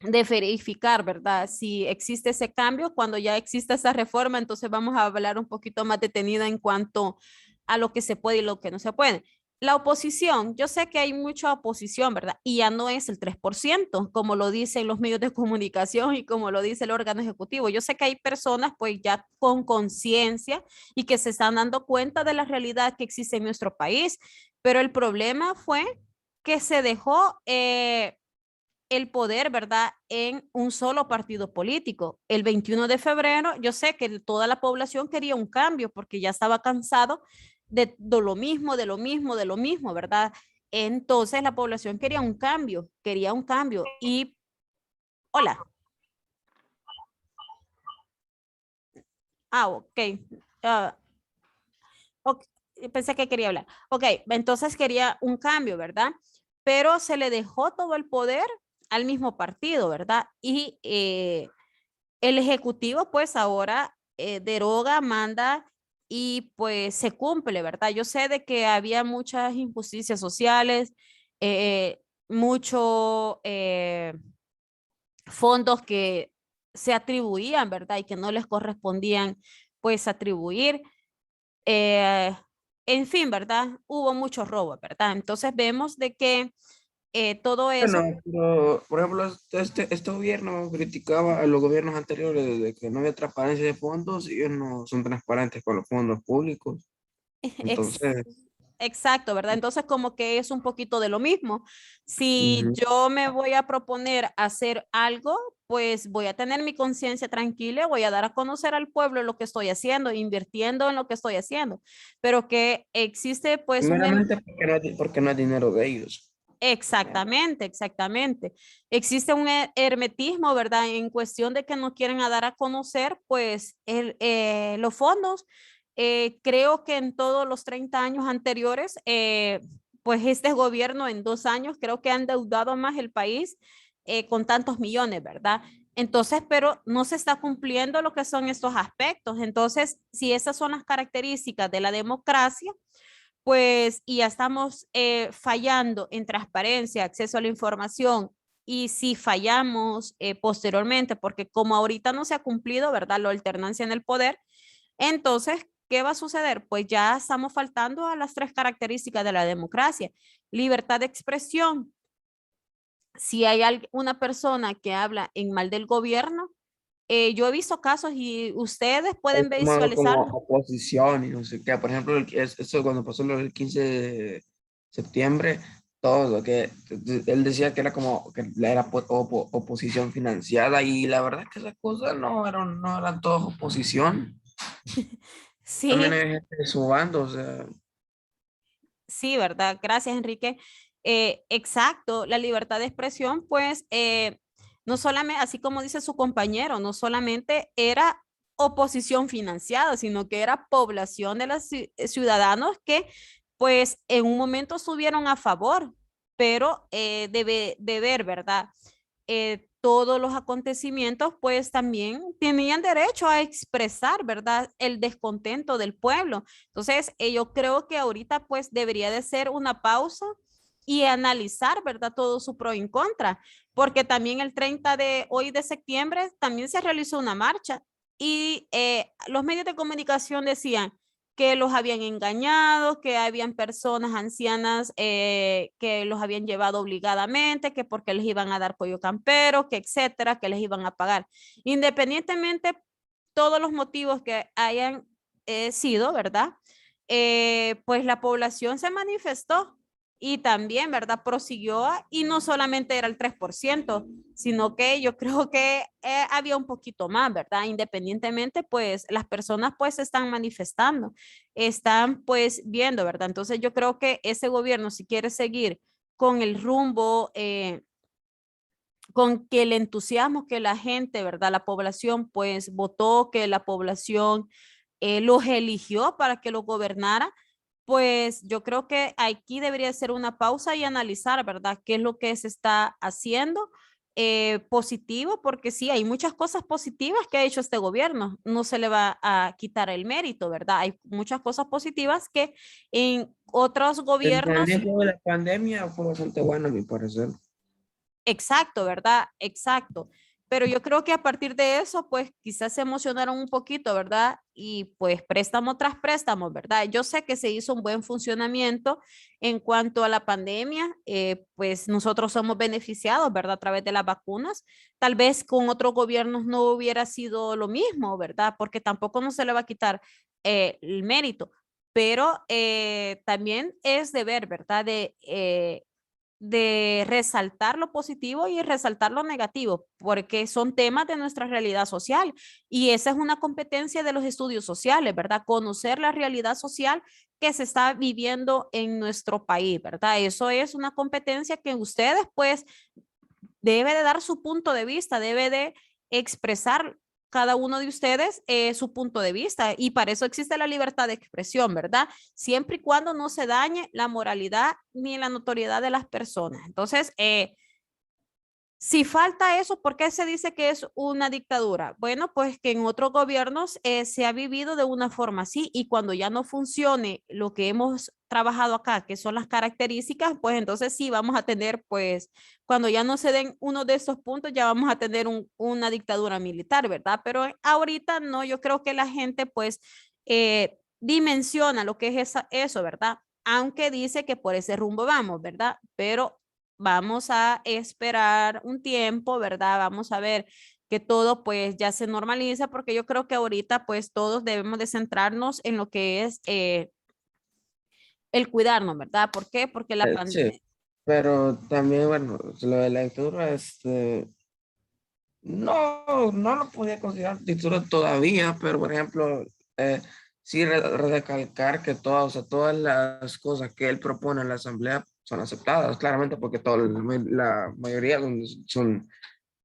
verificar, ¿verdad? Si existe ese cambio, cuando ya existe esa reforma, entonces vamos a hablar un poquito más detenida en cuanto a lo que se puede y lo que no se puede. La oposición, yo sé que hay mucha oposición, ¿verdad? Y ya no es el 3%, como lo dicen los medios de comunicación y como lo dice el órgano ejecutivo. Yo sé que hay personas pues ya con conciencia y que se están dando cuenta de la realidad que existe en nuestro país, pero el problema fue que se dejó el poder, ¿verdad?, en un solo partido político. El 21 de febrero, yo sé que toda la población quería un cambio porque ya estaba cansado de lo mismo, de lo mismo, de lo mismo, ¿verdad? Entonces la población quería un cambio, quería un cambio. Y, hola. Ok. Ah, ok, pensé que quería hablar. Ok, entonces quería un cambio, ¿verdad? Pero se le dejó todo el poder al mismo partido, ¿verdad? Y el ejecutivo pues ahora deroga, manda y pues se cumple, ¿verdad? Yo sé de que había muchas injusticias sociales, muchos fondos que se atribuían, ¿verdad? Y que no les correspondían pues atribuir. Eh, en fin, ¿verdad? Hubo mucho robo, ¿verdad? Entonces vemos de que todo eso. Bueno, pero, por ejemplo, este gobierno criticaba a los gobiernos anteriores de que no había transparencia de fondos y ellos no son transparentes con los fondos públicos. Ex- Entonces, Exacto, ¿verdad? Entonces como que es un poquito de lo mismo. Si ujú. yo me voy a proponer hacer algo, pues voy a tener mi conciencia tranquila, voy a dar a conocer al pueblo lo que estoy haciendo, invirtiendo en lo que estoy haciendo, pero que existe pues Primeramente porque no es dinero de ellos. exactamente, exactamente. Existe un hermetismo, ¿verdad? En cuestión de que no quieren a dar a conocer, pues, los fondos. Creo que en todos los 30 años anteriores, pues este gobierno en 2 años creo que han endeudado más el país con tantos millones, ¿verdad? Entonces, pero no se está cumpliendo lo que son estos aspectos. Entonces, si esas son las características de la democracia, pues y ya estamos fallando en transparencia, acceso a la información, y si fallamos posteriormente, porque como ahorita no se ha cumplido, ¿verdad? La alternancia en el poder, entonces, ¿qué va a suceder? Pues ya estamos faltando a las tres características de la democracia. Libertad de expresión. Si hay una persona que habla en mal del gobierno, yo he visto casos y ustedes pueden Es tomado como visualizarlo. oposición y no sé qué. Por ejemplo, eso cuando pasó lo del 15 de septiembre, todo lo que él decía que era como que era oposición financiada y la verdad es que esas cosas no eran todas oposición. También Sí, hay gente de su bando, o sea, sí, ¿verdad? Gracias, Enrique. Exacto, la libertad de expresión, pues, no solamente, así como dice su compañero, no solamente era oposición financiada, sino que era población de los ciudadanos que, pues, en un momento estuvieron a favor, pero debe de ver, ¿verdad? Todos los acontecimientos, pues también tenían derecho a expresar, ¿verdad? El descontento del pueblo. Entonces, yo creo que ahorita pues debería de ser una pausa y analizar, ¿verdad? Todo su pro y en contra, porque también el 30 de hoy de septiembre también se realizó una marcha y los medios de comunicación decían que los habían engañado, que habían personas ancianas que los habían llevado obligadamente, que porque les iban a dar pollo campero, que etcétera, que les iban a pagar. Independientemente, todos los motivos que hayan sido, ¿verdad? Pues la población se manifestó y también, ¿verdad? Prosiguió y no solamente era el 3%, sino que yo creo que había un poquito más, ¿verdad? Independientemente, pues las personas pues se están manifestando, están pues viendo, ¿verdad? Entonces yo creo que ese gobierno, si quiere seguir con el rumbo, con que el entusiasmo que la gente, ¿verdad? La población pues votó, que la población los eligió para que los gobernara, pues yo creo que aquí debería ser una pausa y analizar, ¿verdad? ¿Qué es lo que se está haciendo positivo? Porque sí, hay muchas cosas positivas que ha hecho este gobierno. No se le va a quitar el mérito, ¿verdad? Hay muchas cosas positivas que en otros El gobiernos. manejo de la pandemia fue bastante bueno, a mi parecer. Exacto, ¿verdad? Exacto. Pero yo creo que a partir de eso, pues quizás se emocionaron un poquito, ¿verdad? Y pues préstamo tras préstamo, ¿verdad? Yo sé que se hizo un buen funcionamiento en cuanto a la pandemia, pues nosotros somos beneficiados, ¿verdad? A través de las vacunas. Tal vez con otros gobiernos no hubiera sido lo mismo, ¿verdad? Porque tampoco no se le va a quitar el mérito, pero también es deber, ¿verdad? De resaltar lo positivo y resaltar lo negativo, porque son temas de nuestra realidad social y esa es una competencia de los estudios sociales, ¿verdad? Conocer la realidad social que se está viviendo en nuestro país, ¿verdad? Eso es una competencia que ustedes pues debe de dar su punto de vista, debe de expresar cada uno de ustedes su punto de vista y para eso existe la libertad de expresión, ¿verdad? Siempre y cuando no se dañe la moralidad ni la notoriedad de las personas. Entonces, si falta eso, ¿por qué se dice que es una dictadura? Bueno, pues que en otros gobiernos se ha vivido de una forma así y cuando ya no funcione lo que hemos trabajado acá, que son las características, pues entonces sí vamos a tener, pues cuando ya no se den uno de esos puntos, ya vamos a tener una dictadura militar, ¿verdad? Pero ahorita no, yo creo que la gente pues dimensiona lo que es eso, ¿verdad? Aunque dice que por ese rumbo vamos, ¿verdad? Pero vamos a esperar un tiempo, ¿verdad? Vamos a ver que todo pues ya se normaliza porque yo creo que ahorita pues todos debemos de centrarnos en lo que es el cuidarnos, ¿verdad? ¿Por qué? Porque la Sí, pandemia. pero también, bueno, lo de la dictadura, no lo podía considerar dictadura todavía, pero por ejemplo, sí recalcar que todas, o sea, todas las cosas que él propone en la asamblea son aceptadas, claramente, porque la mayoría son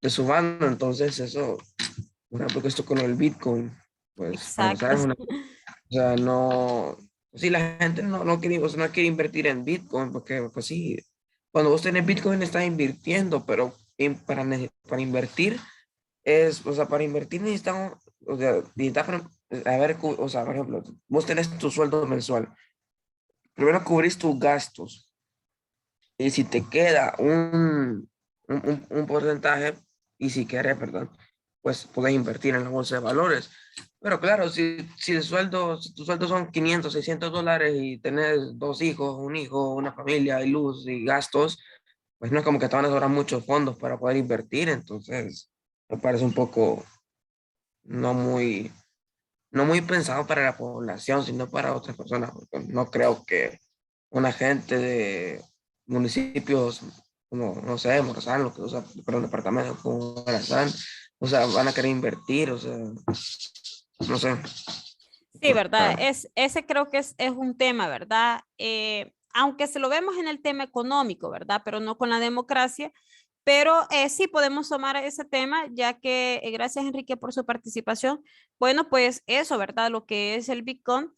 de su bando, entonces eso, por ejemplo, que esto con el Bitcoin, pues para empezar, Exacto. o sea, no, sí, la gente no quiere, o sea, no quiere invertir en Bitcoin, porque pues sí, cuando vos tenés Bitcoin estás invirtiendo, pero para invertir o sea, para invertir necesitamos, o sea, a ver, o sea, por ejemplo, vos tenés tu sueldo mensual, primero cubrís tus gastos, y si te queda un porcentaje, y si querés, perdón, pues podés invertir en la bolsa de valores. Pero claro, si tus sueldos son 500, $600 y tenés dos hijos, un hijo, una familia y luz y gastos, pues no es como que te van a sobrar muchos fondos para poder invertir, entonces me parece un poco no muy, no muy pensado para la población, sino para otras personas, porque no creo que una gente de municipios, no sé, Morazán, lo que usa, pero un departamento como Morazán, o sea, van a querer invertir, o sea, no sé. Sí, ¿verdad? Ese creo que es un tema, ¿verdad? Aunque se lo vemos en el tema económico, ¿verdad? Pero no con la democracia. Pero sí podemos tomar ese tema, ya que gracias Enrique por su participación. Bueno, pues eso, ¿verdad? Lo que es el Bitcoin.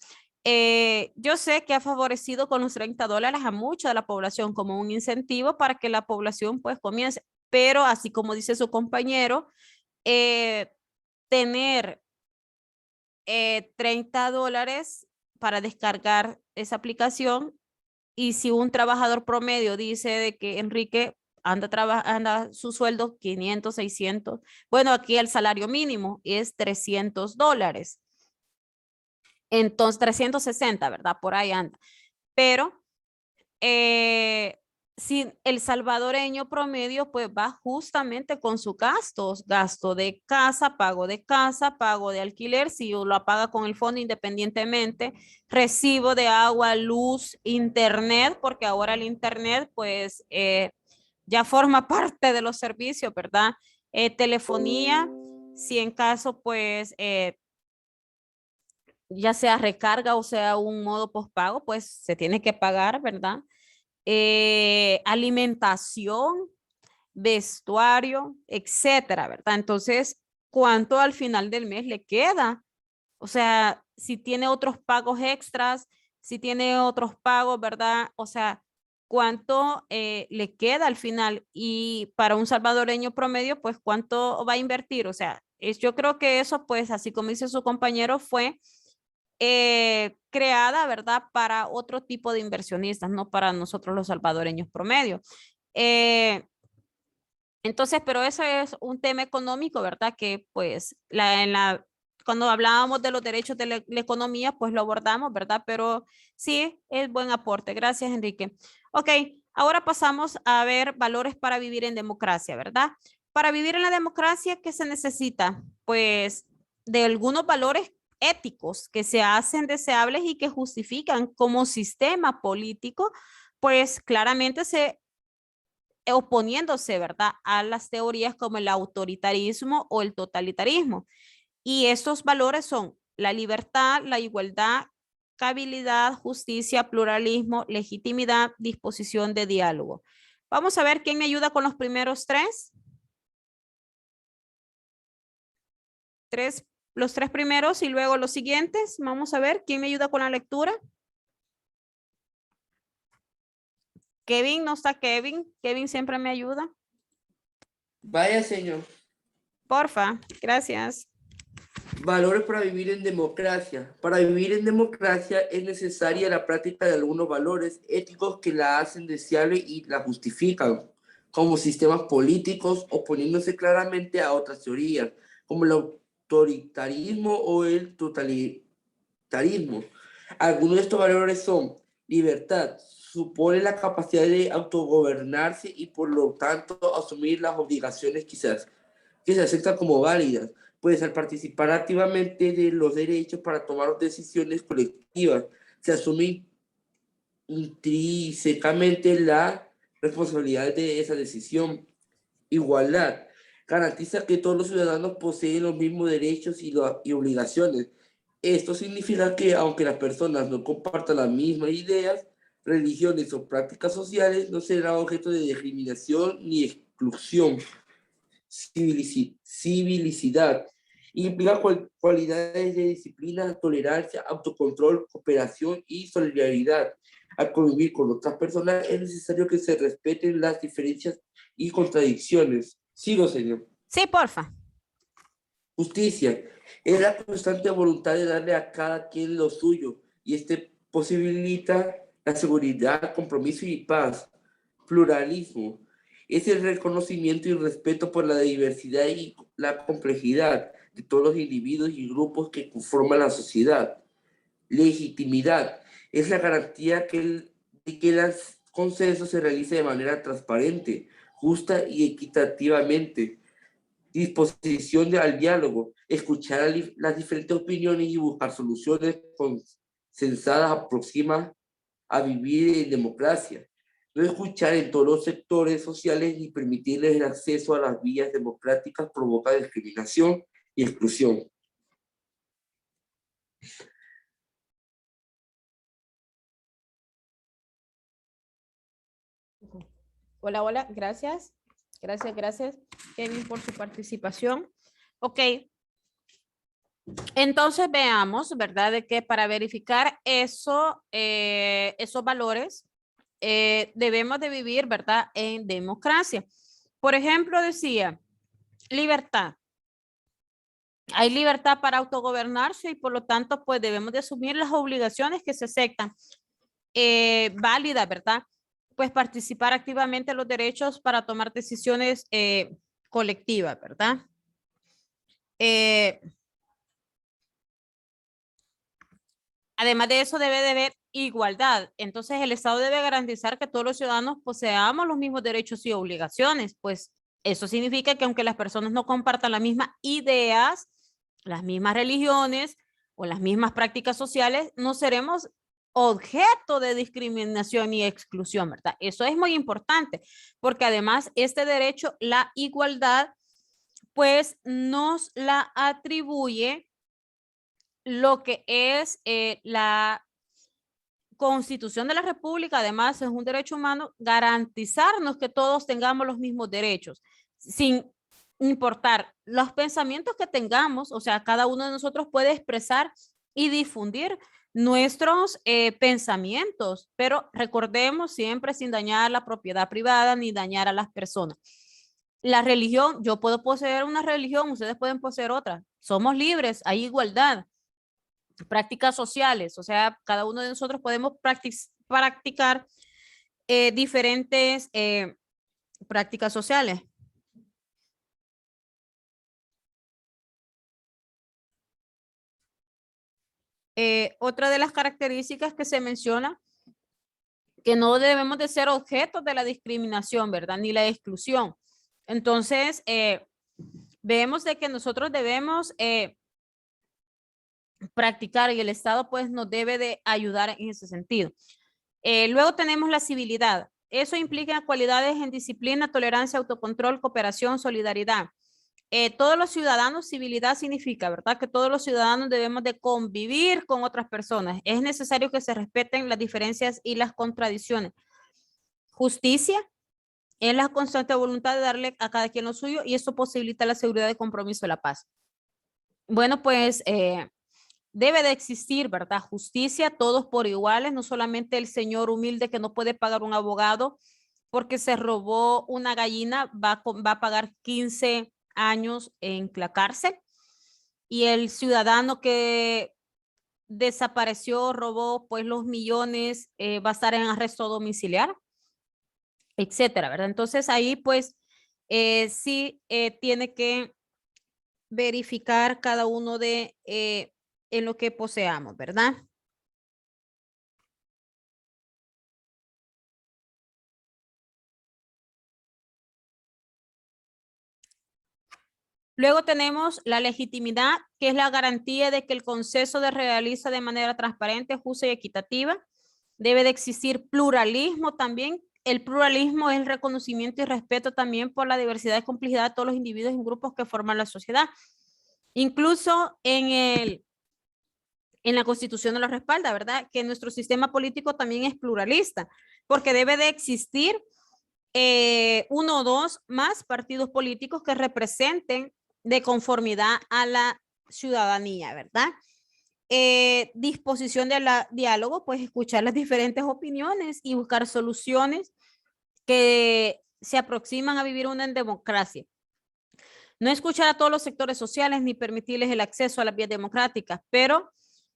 Yo sé que ha favorecido con los $30 a mucha de la población como un incentivo para que la población pues comience. Pero así como dice su compañero, eh, tener $30 para descargar esa aplicación Y si un trabajador promedio dice de que Enrique anda su sueldo 500, 600, bueno, aquí el salario mínimo es $300. Entonces, 360, ¿verdad? Por ahí anda. Pero si el salvadoreño promedio pues va justamente con sus gastos, gasto de casa, pago de alquiler, si lo paga con el fondo independientemente, recibo de agua, luz, internet, porque ahora el internet pues ya forma parte de los servicios, ¿verdad? Telefonía, si en caso pues ya sea recarga o sea un modo postpago, pues se tiene que pagar, ¿verdad? Alimentación, vestuario, etcétera, ¿verdad? Entonces, ¿cuánto al final del mes le queda? O sea, si tiene otros pagos extras, si tiene otros pagos, ¿verdad? O sea, ¿cuánto le queda al final? Y para un salvadoreño promedio, pues, ¿cuánto va a invertir? O sea, yo creo que eso, pues, así como dice su compañero, fue creada, ¿verdad? Para otro tipo de inversionistas, no para nosotros los salvadoreños promedio. Entonces, pero eso es un tema económico, ¿verdad? Que pues cuando hablábamos de los derechos de la economía, pues lo abordamos, ¿verdad? Pero sí, es buen aporte. Gracias, Enrique. Ok, ahora pasamos a ver valores para vivir en democracia, ¿verdad? Para vivir en la democracia, ¿qué se necesita? Pues de algunos valores éticos que se hacen deseables y que justifican como sistema político, pues claramente oponiéndose, ¿verdad?, a las teorías como el autoritarismo o el totalitarismo. Y estos valores son la libertad, la igualdad, cabilidad, justicia, pluralismo, legitimidad, disposición de diálogo. Vamos a ver quién me ayuda con los primeros tres. Los tres primeros y luego los siguientes. Vamos a ver quién me ayuda con la lectura. Kevin, ¿no está Kevin? Kevin siempre me ayuda. Vaya, señor. Porfa, gracias. Valores para vivir en democracia. Para vivir en democracia es necesaria la práctica de algunos valores éticos que la hacen deseable y la justifican, como sistemas políticos, oponiéndose claramente a otras teorías, como el autoritarismo o el totalitarismo. Algunos de estos valores son libertad, supone la capacidad de autogobernarse y por lo tanto asumir las obligaciones que se aceptan como válidas, pues al participar activamente de los derechos para tomar decisiones colectivas, se asume intrínsecamente la responsabilidad de esa decisión. Igualdad, garantiza que todos los ciudadanos poseen los mismos derechos y obligaciones. Esto significa que aunque las personas no compartan las mismas ideas, religiones o prácticas sociales, no serán objeto de discriminación ni exclusión. Civilicidad implica cualidades de disciplina, tolerancia, autocontrol, cooperación y solidaridad. Al convivir con otras personas es necesario que se respeten las diferencias y contradicciones. Sigo, señor. Sí, porfa. Justicia es la constante voluntad de darle a cada quien lo suyo y posibilita la seguridad, compromiso y paz. Pluralismo es el reconocimiento y respeto por la diversidad y la complejidad de todos los individuos y grupos que conforman la sociedad. Legitimidad es la garantía de que el consenso se realice de manera transparente, justa y equitativamente. Disposición al diálogo, escuchar las diferentes opiniones y buscar soluciones consensadas aproximadas a vivir en democracia. No escuchar en todos los sectores sociales ni permitirles el acceso a las vías democráticas provoca discriminación y exclusión. Hola, hola, gracias. Gracias, Kevin, por su participación. Ok. Entonces veamos, ¿verdad? De que para verificar esos valores debemos de vivir, ¿verdad? En democracia. Por ejemplo, decía, libertad. Hay libertad para autogobernarse y por lo tanto, pues debemos de asumir las obligaciones que se aceptan. válida, ¿verdad? Pues participar activamente en los derechos para tomar decisiones colectivas, ¿verdad? Además de eso, debe de haber igualdad. Entonces, el Estado debe garantizar que todos los ciudadanos poseamos los mismos derechos y obligaciones. Pues eso significa que aunque las personas no compartan las mismas ideas, las mismas religiones o las mismas prácticas sociales, no seremos objeto de discriminación y exclusión, ¿verdad? Eso es muy importante, porque además este derecho, la igualdad, pues nos la atribuye lo que es la Constitución de la República. Además es un derecho humano garantizarnos que todos tengamos los mismos derechos, sin importar los pensamientos que tengamos. O sea, cada uno de nosotros puede expresar y difundir nuestros pensamientos, pero recordemos siempre sin dañar la propiedad privada ni dañar a las personas. La religión, yo puedo poseer una religión, ustedes pueden poseer otra. Somos libres, hay igualdad. Prácticas sociales, o sea, cada uno de nosotros podemos practicar diferentes prácticas sociales. Otra de las características que se menciona, que no debemos de ser objetos de la discriminación, ¿verdad? Ni la exclusión. Entonces, vemos de que nosotros debemos practicar y el Estado pues nos debe de ayudar en ese sentido. Luego tenemos la civilidad. Eso implica cualidades en disciplina, tolerancia, autocontrol, cooperación, solidaridad. Todos los ciudadanos, civilidad significa, ¿verdad? Que todos los ciudadanos debemos de convivir con otras personas. Es necesario que se respeten las diferencias y las contradicciones. Justicia es la constante voluntad de darle a cada quien lo suyo y eso posibilita la seguridad y compromiso de la paz. Bueno, pues debe de existir, ¿verdad? Justicia, todos por iguales, no solamente el señor humilde que no puede pagar un abogado porque se robó una gallina, va a pagar 15 años en la cárcel, y el ciudadano que desapareció, robó pues los millones, va a estar en arresto domiciliar, etcétera, ¿verdad? Entonces ahí pues sí tiene que verificar cada uno de en lo que poseamos, ¿verdad? Luego tenemos la legitimidad, que es la garantía de que el conceso se realiza de manera transparente, justa y equitativa. Debe de existir pluralismo también. El pluralismo es el reconocimiento y respeto también por la diversidad y complejidad de todos los individuos y grupos que forman la sociedad. Incluso en la Constitución nos lo respalda, ¿verdad? Que nuestro sistema político también es pluralista, porque debe de existir uno o dos más partidos políticos que representen de conformidad a la ciudadanía, ¿verdad? Disposición de diálogo, pues escuchar las diferentes opiniones y buscar soluciones que se aproximan a vivir una democracia. No escuchar a todos los sectores sociales ni permitirles el acceso a las vías democráticas, pero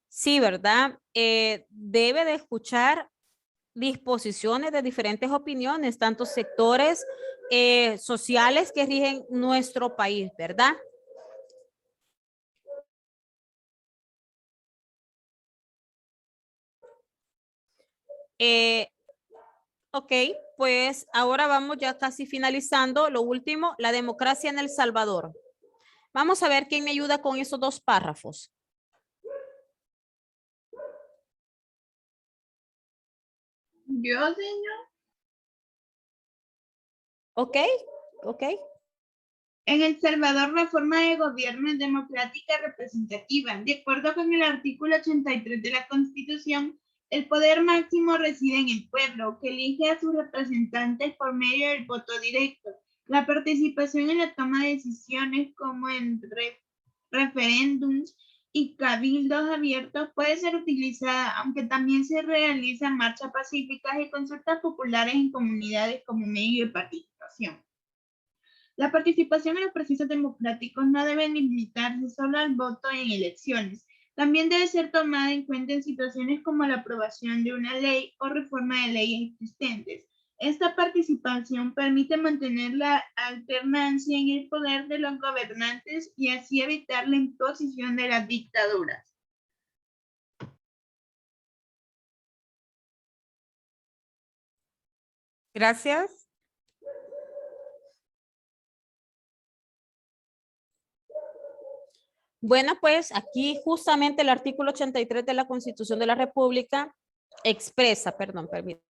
sí, ¿verdad? Debe de escuchar disposiciones de diferentes opiniones, tanto sectores sociales que rigen nuestro país, ¿verdad? Ok, pues ahora vamos ya casi finalizando. Lo último, la democracia en El Salvador. Vamos a ver quién me ayuda con esos dos párrafos. Yo, señor. Ok. En El Salvador, la forma de gobierno es democrática representativa. De acuerdo con el artículo 83 de la Constitución, el poder máximo reside en el pueblo, que elige a sus representantes por medio del voto directo. La participación en la toma de decisiones, como en referéndums y cabildos abiertos, puede ser utilizada, aunque también se realizan marchas pacíficas y consultas populares en comunidades como medio de participación. La participación en los procesos democráticos no debe limitarse solo al voto en elecciones. También debe ser tomada en cuenta en situaciones como la aprobación de una ley o reforma de leyes existentes. Esta participación permite mantener la alternancia en el poder de los gobernantes y así evitar la imposición de las dictaduras. Gracias. Bueno, pues aquí justamente el artículo 83 de la Constitución de la República expresa, perdón, permítame.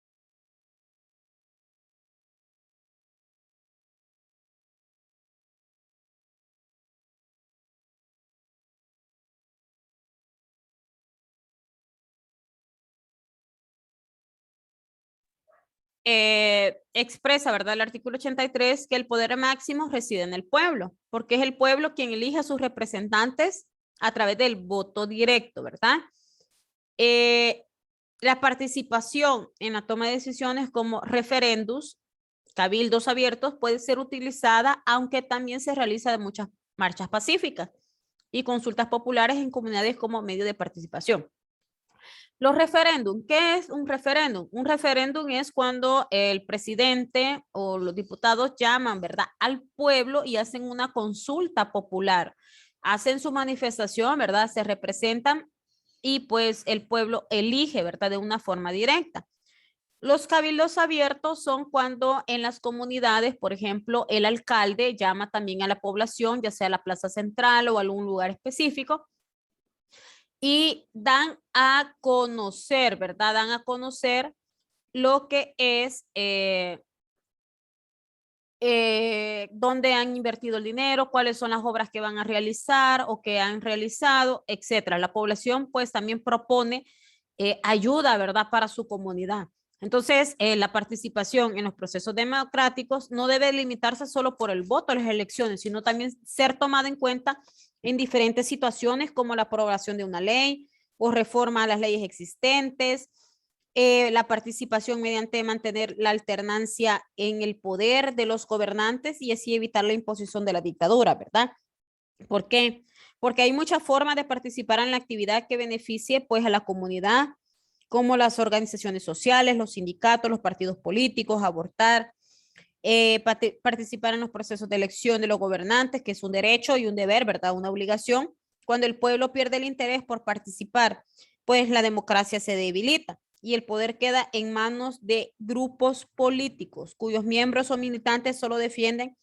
Expresa, ¿verdad? El artículo 83 que el poder máximo reside en el pueblo, porque es el pueblo quien elige a sus representantes a través del voto directo, ¿verdad? La participación en la toma de decisiones como referendos, cabildos abiertos, puede ser utilizada, aunque también se realiza de muchas marchas pacíficas y consultas populares en comunidades como medio de participación. Los referéndums, ¿qué es un referéndum? Un referéndum es cuando el presidente o los diputados llaman, ¿verdad?, al pueblo y hacen una consulta popular. Hacen su manifestación, ¿verdad? Se representan y pues el pueblo elige, ¿verdad?, de una forma directa. Los cabildos abiertos son cuando en las comunidades, por ejemplo, el alcalde llama también a la población, ya sea a la plaza central o algún lugar específico, y dan a conocer, ¿verdad? Dan a conocer lo que es, dónde han invertido el dinero, cuáles son las obras que van a realizar o que han realizado, etcétera. La población pues también propone ayuda, ¿verdad?, para su comunidad. Entonces, la participación en los procesos democráticos no debe limitarse solo por el voto a las elecciones, sino también ser tomada en cuenta en diferentes situaciones como la aprobación de una ley o reforma a las leyes existentes, la participación mediante mantener la alternancia en el poder de los gobernantes y así evitar la imposición de la dictadura, ¿verdad? ¿Por qué? Porque hay muchas formas de participar en la actividad que beneficie pues a la comunidad, como las organizaciones sociales, los sindicatos, los partidos políticos, abortar, participar en los procesos de elección de los gobernantes, que es un derecho y un deber, ¿verdad? Una obligación. Cuando el pueblo pierde el interés por participar, pues la democracia se debilita y el poder queda en manos de grupos políticos cuyos miembros o militantes solo defienden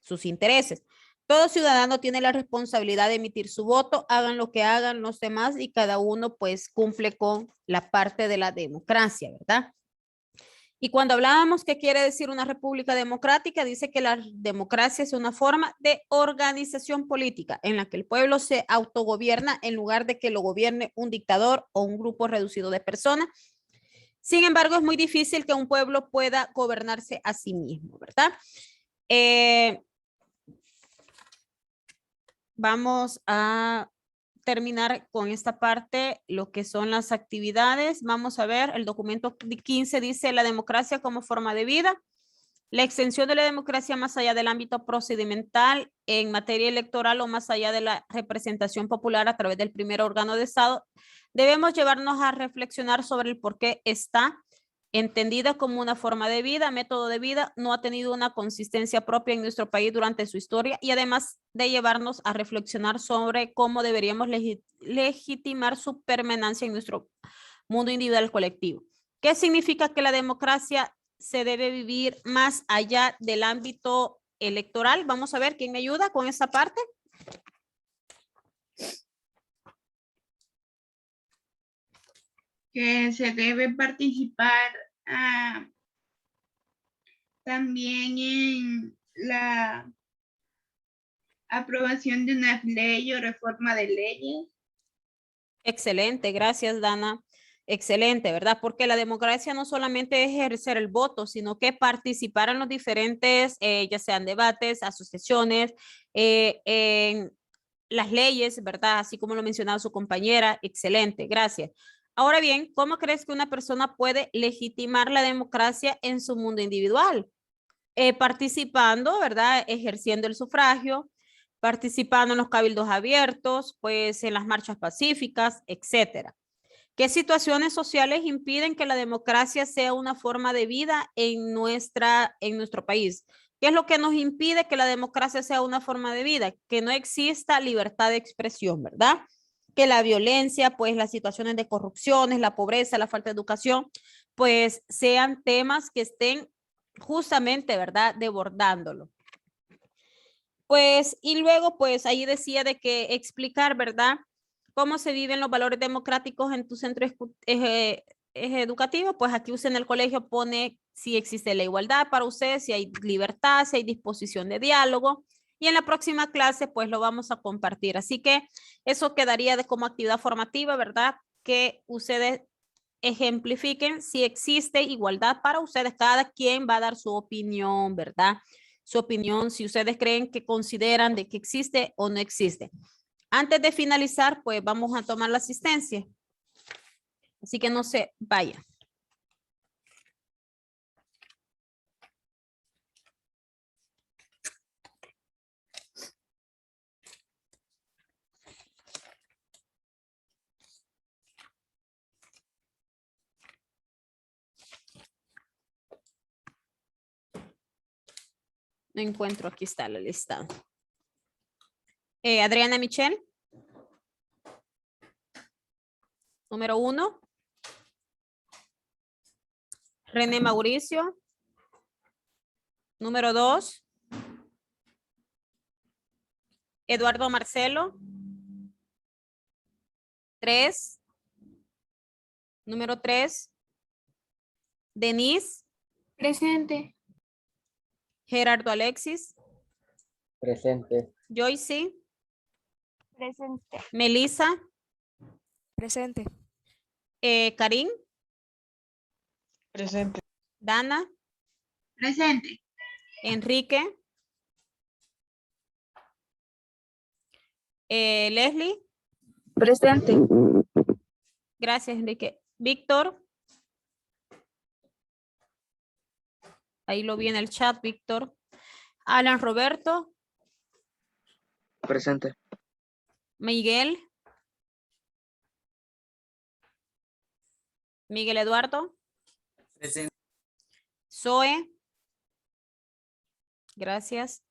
sus intereses. Todo ciudadano tiene la responsabilidad de emitir su voto, hagan lo que hagan los demás y cada uno pues cumple con la parte de la democracia, ¿verdad? Y cuando hablábamos qué quiere decir una república democrática, dice que la democracia es una forma de organización política en la que el pueblo se autogobierna en lugar de que lo gobierne un dictador o un grupo reducido de personas. Sin embargo, es muy difícil que un pueblo pueda gobernarse a sí mismo, ¿verdad? Vamos a terminar con esta parte, lo que son las actividades. Vamos a ver, el documento 15 dice la democracia como forma de vida. La extensión de la democracia más allá del ámbito procedimental en materia electoral o más allá de la representación popular a través del primer órgano de Estado, debemos llevarnos a reflexionar sobre el por qué está entendida como una forma de vida, método de vida, no ha tenido una consistencia propia en nuestro país durante su historia y además de llevarnos a reflexionar sobre cómo deberíamos legitimar su permanencia en nuestro mundo individual colectivo. ¿Qué significa que la democracia se debe vivir más allá del ámbito electoral? Vamos a ver quién me ayuda con esa parte. Que se debe participar también en la aprobación de una ley o reforma de leyes. Excelente, gracias Dana. Excelente, ¿verdad? Porque la democracia no solamente es ejercer el voto, sino que participar en los diferentes, ya sean debates, asociaciones, en las leyes, ¿verdad? Así como lo mencionaba su compañera. Excelente, gracias. Ahora bien, ¿cómo crees que una persona puede legitimar la democracia en su mundo individual? Participando, ¿verdad? Ejerciendo el sufragio, participando en los cabildos abiertos, pues en las marchas pacíficas, etcétera. ¿Qué situaciones sociales impiden que la democracia sea una forma de vida en nuestro país? ¿Qué es lo que nos impide que la democracia sea una forma de vida? Que no exista libertad de expresión, ¿verdad? Que la violencia, pues las situaciones de corrupciones, la pobreza, la falta de educación, pues sean temas que estén justamente, ¿verdad? Desbordándolo. Pues, y luego, pues ahí decía de que explicar, ¿verdad? Cómo se viven los valores democráticos en tu centro educativo. Pues aquí usted en el colegio pone si existe la igualdad para usted, si hay libertad, si hay disposición de diálogo. Y en la próxima clase, pues lo vamos a compartir. Así que eso quedaría de como actividad formativa, ¿verdad? Que ustedes ejemplifiquen si existe igualdad para ustedes. Cada quien va a dar su opinión, ¿verdad? Su opinión, si ustedes creen que consideran de que existe o no existe. Antes de finalizar, pues vamos a tomar la asistencia. Así que no se vaya. No encuentro, aquí está la lista. Adriana Michelle. Número 1. René Mauricio. Número 2. Eduardo Marcelo. 3. Número 3. Denise. Presente. Gerardo Alexis. Presente. Joyce. Presente. Melissa. Presente. Karim. Presente. Dana. Presente. Enrique. Leslie. Presente. Gracias, Enrique. Víctor. Ahí lo vi en el chat, Víctor. Alan Roberto. Presente. Miguel. Miguel Eduardo. Presente. Zoe. Gracias.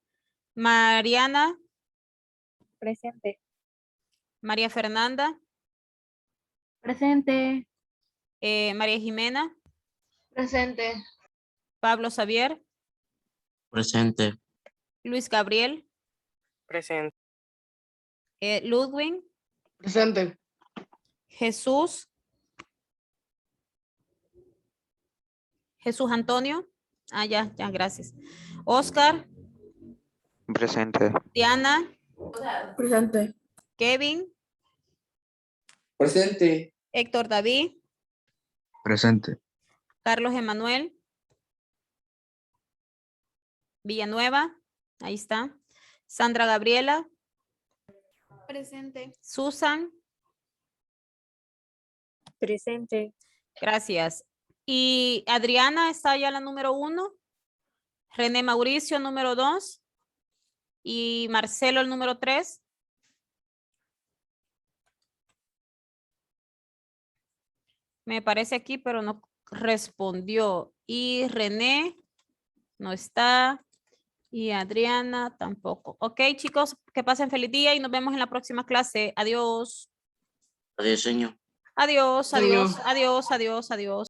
Mariana. Presente. María Fernanda. Presente. María Jimena. Presente. Pablo Xavier. Presente. Luis Gabriel. Presente. Ludwig. Presente. Jesús. Jesús Antonio. Ya, gracias. Oscar. Presente. Diana. Presente. Kevin. Presente. Héctor David. Presente. Carlos Emanuel. Villanueva. Ahí está. Sandra Gabriela. Presente. Susan. Presente. Gracias. Y Adriana está ya la número 1. René Mauricio, número 2. Y Marcelo, el número 3. Me parece aquí, pero no respondió. Y René no está. Y Adriana tampoco. Ok, chicos, que pasen feliz día y nos vemos en la próxima clase. Adiós. Adiós, señor. Adiós, adiós, adiós, adiós, adiós.